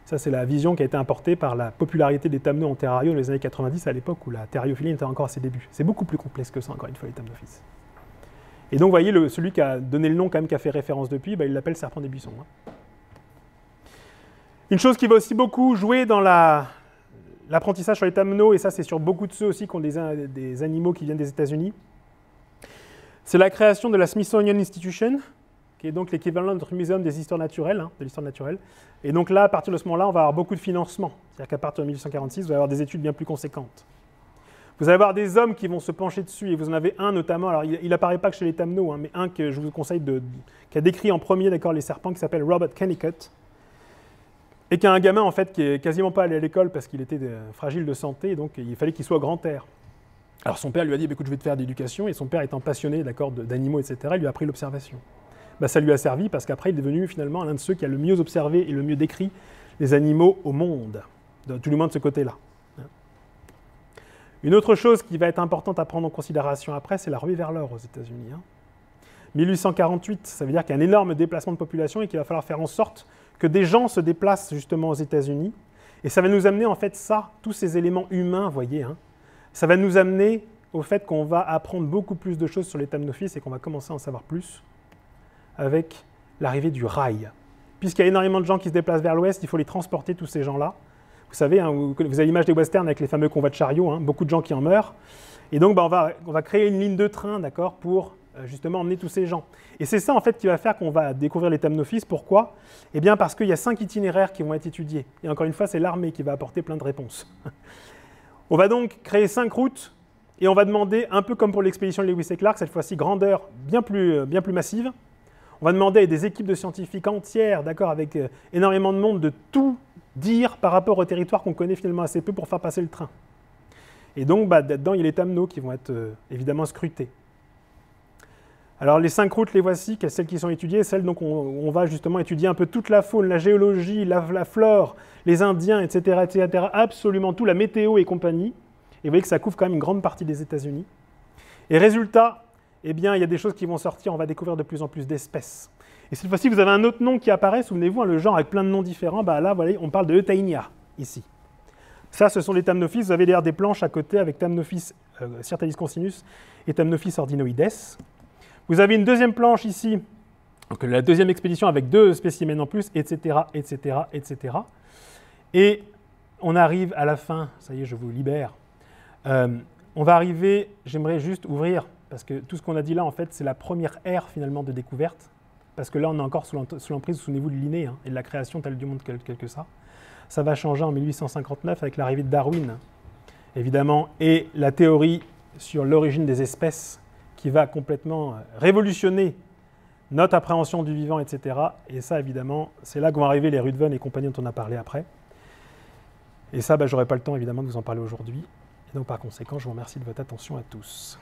Ça, c'est la vision qui a été importée par la popularité des thamnos en terrario dans les années 90, à l'époque où la terriophilie était encore à ses débuts. C'est beaucoup plus complexe que ça, encore une fois, les Thamnophis. Et donc, vous voyez, celui qui a donné le nom, quand même, qui a fait référence depuis, il l'appelle serpent des buissons, hein. Une chose qui va aussi beaucoup jouer dans l'apprentissage sur les thamnos, et ça, c'est sur beaucoup de ceux aussi qui ont des animaux qui viennent des États-Unis, c'est la création de la Smithsonian Institution, qui est donc l'équivalent de notre muséum des histoires naturelles, hein, de l'histoire naturelle. Et donc là, à partir de ce moment-là, on va avoir beaucoup de financement. C'est-à-dire qu'à partir de 1846, vous allez avoir des études bien plus conséquentes. Vous allez avoir des hommes qui vont se pencher dessus, et vous en avez un notamment, alors il n'apparaît pas que chez les thamnos, hein, mais un que je vous conseille, qui a décrit en premier, d'accord, les serpents, qui s'appelle Robert Kennicott, et qui a un gamin, en fait, qui est quasiment pas allé à l'école parce qu'il était fragile de santé, et donc il fallait qu'il soit grand air. Alors son père lui a dit, écoute, je vais te faire de l'éducation, et son père étant passionné, d'accord, d'animaux, etc., il lui a appris l'observation. Ça lui a servi parce qu'après, il est devenu finalement l'un de ceux qui a le mieux observé et le mieux décrit les animaux au monde, tout le monde de ce côté-là. Une autre chose qui va être importante à prendre en considération après, c'est la ruée vers l'or aux États-Unis. 1848, ça veut dire qu'il y a un énorme déplacement de population et qu'il va falloir faire en sorte que des gens se déplacent justement aux États-Unis. Et ça va nous amener en fait tous ces éléments humains, vous voyez, hein, ça va nous amener au fait qu'on va apprendre beaucoup plus de choses sur les Thamnophis et qu'on va commencer à en savoir plus avec l'arrivée du rail. Puisqu'il y a énormément de gens qui se déplacent vers l'ouest, il faut les transporter, tous ces gens-là. Vous savez, hein, vous avez l'image des westerns avec les fameux convois de chariots, hein, beaucoup de gens qui en meurent. Et donc, on va créer une ligne de train, d'accord, pour justement emmener tous ces gens. Et c'est ça, en fait, qui va faire qu'on va découvrir les Thamnophis. Pourquoi? Eh bien, parce qu'il y a 5 itinéraires qui vont être étudiés. Et encore une fois, c'est l'armée qui va apporter plein de réponses. On va donc créer 5 routes, et on va demander, un peu comme pour l'expédition de Lewis et Clark, cette fois-ci grandeur bien plus massive. On va demander à des équipes de scientifiques entières, d'accord, avec énormément de monde, de tout dire par rapport au territoire qu'on connaît finalement assez peu pour faire passer le train. Et donc, là-dedans, il y a les thamnos qui vont être évidemment scrutés. Alors les 5 routes, les voici, celles qui sont étudiées, celles donc on va justement étudier un peu toute la faune, la géologie, la flore, les Indiens, etc., absolument tout, la météo et compagnie. Et vous voyez que ça couvre quand même une grande partie des États-Unis. Et résultat, eh bien, il y a des choses qui vont sortir, on va découvrir de plus en plus d'espèces. Et cette fois-ci, vous avez un autre nom qui apparaît, souvenez-vous, le genre avec plein de noms différents, là, voilà, on parle de Eutainia, ici. Ça, ce sont les Thamnophis. Vous avez d'ailleurs des planches à côté avec Thamnophis Syrtalis concinus et Thamnophis ordinoides. Vous avez une deuxième planche ici, donc la deuxième expédition avec 2 spécimens en plus, etc., etc., etc. Et on arrive à la fin, ça y est, je vous libère. On va arriver, j'aimerais juste ouvrir, parce que tout ce qu'on a dit là, en fait, c'est la première ère finalement de découverte, parce que là, on est encore sous l'emprise, souvenez-vous, de Linné et de la création telle du monde tel que ça. Ça va changer en 1859 avec l'arrivée de Darwin, évidemment, et la théorie sur l'origine des espèces qui va complètement révolutionner notre appréhension du vivant, etc. Et ça, évidemment, c'est là que vont arriver les Ruthven et compagnie dont on a parlé après. Et ça, je n'aurai pas le temps, évidemment, de vous en parler aujourd'hui. Et donc, par conséquent, je vous remercie de votre attention à tous.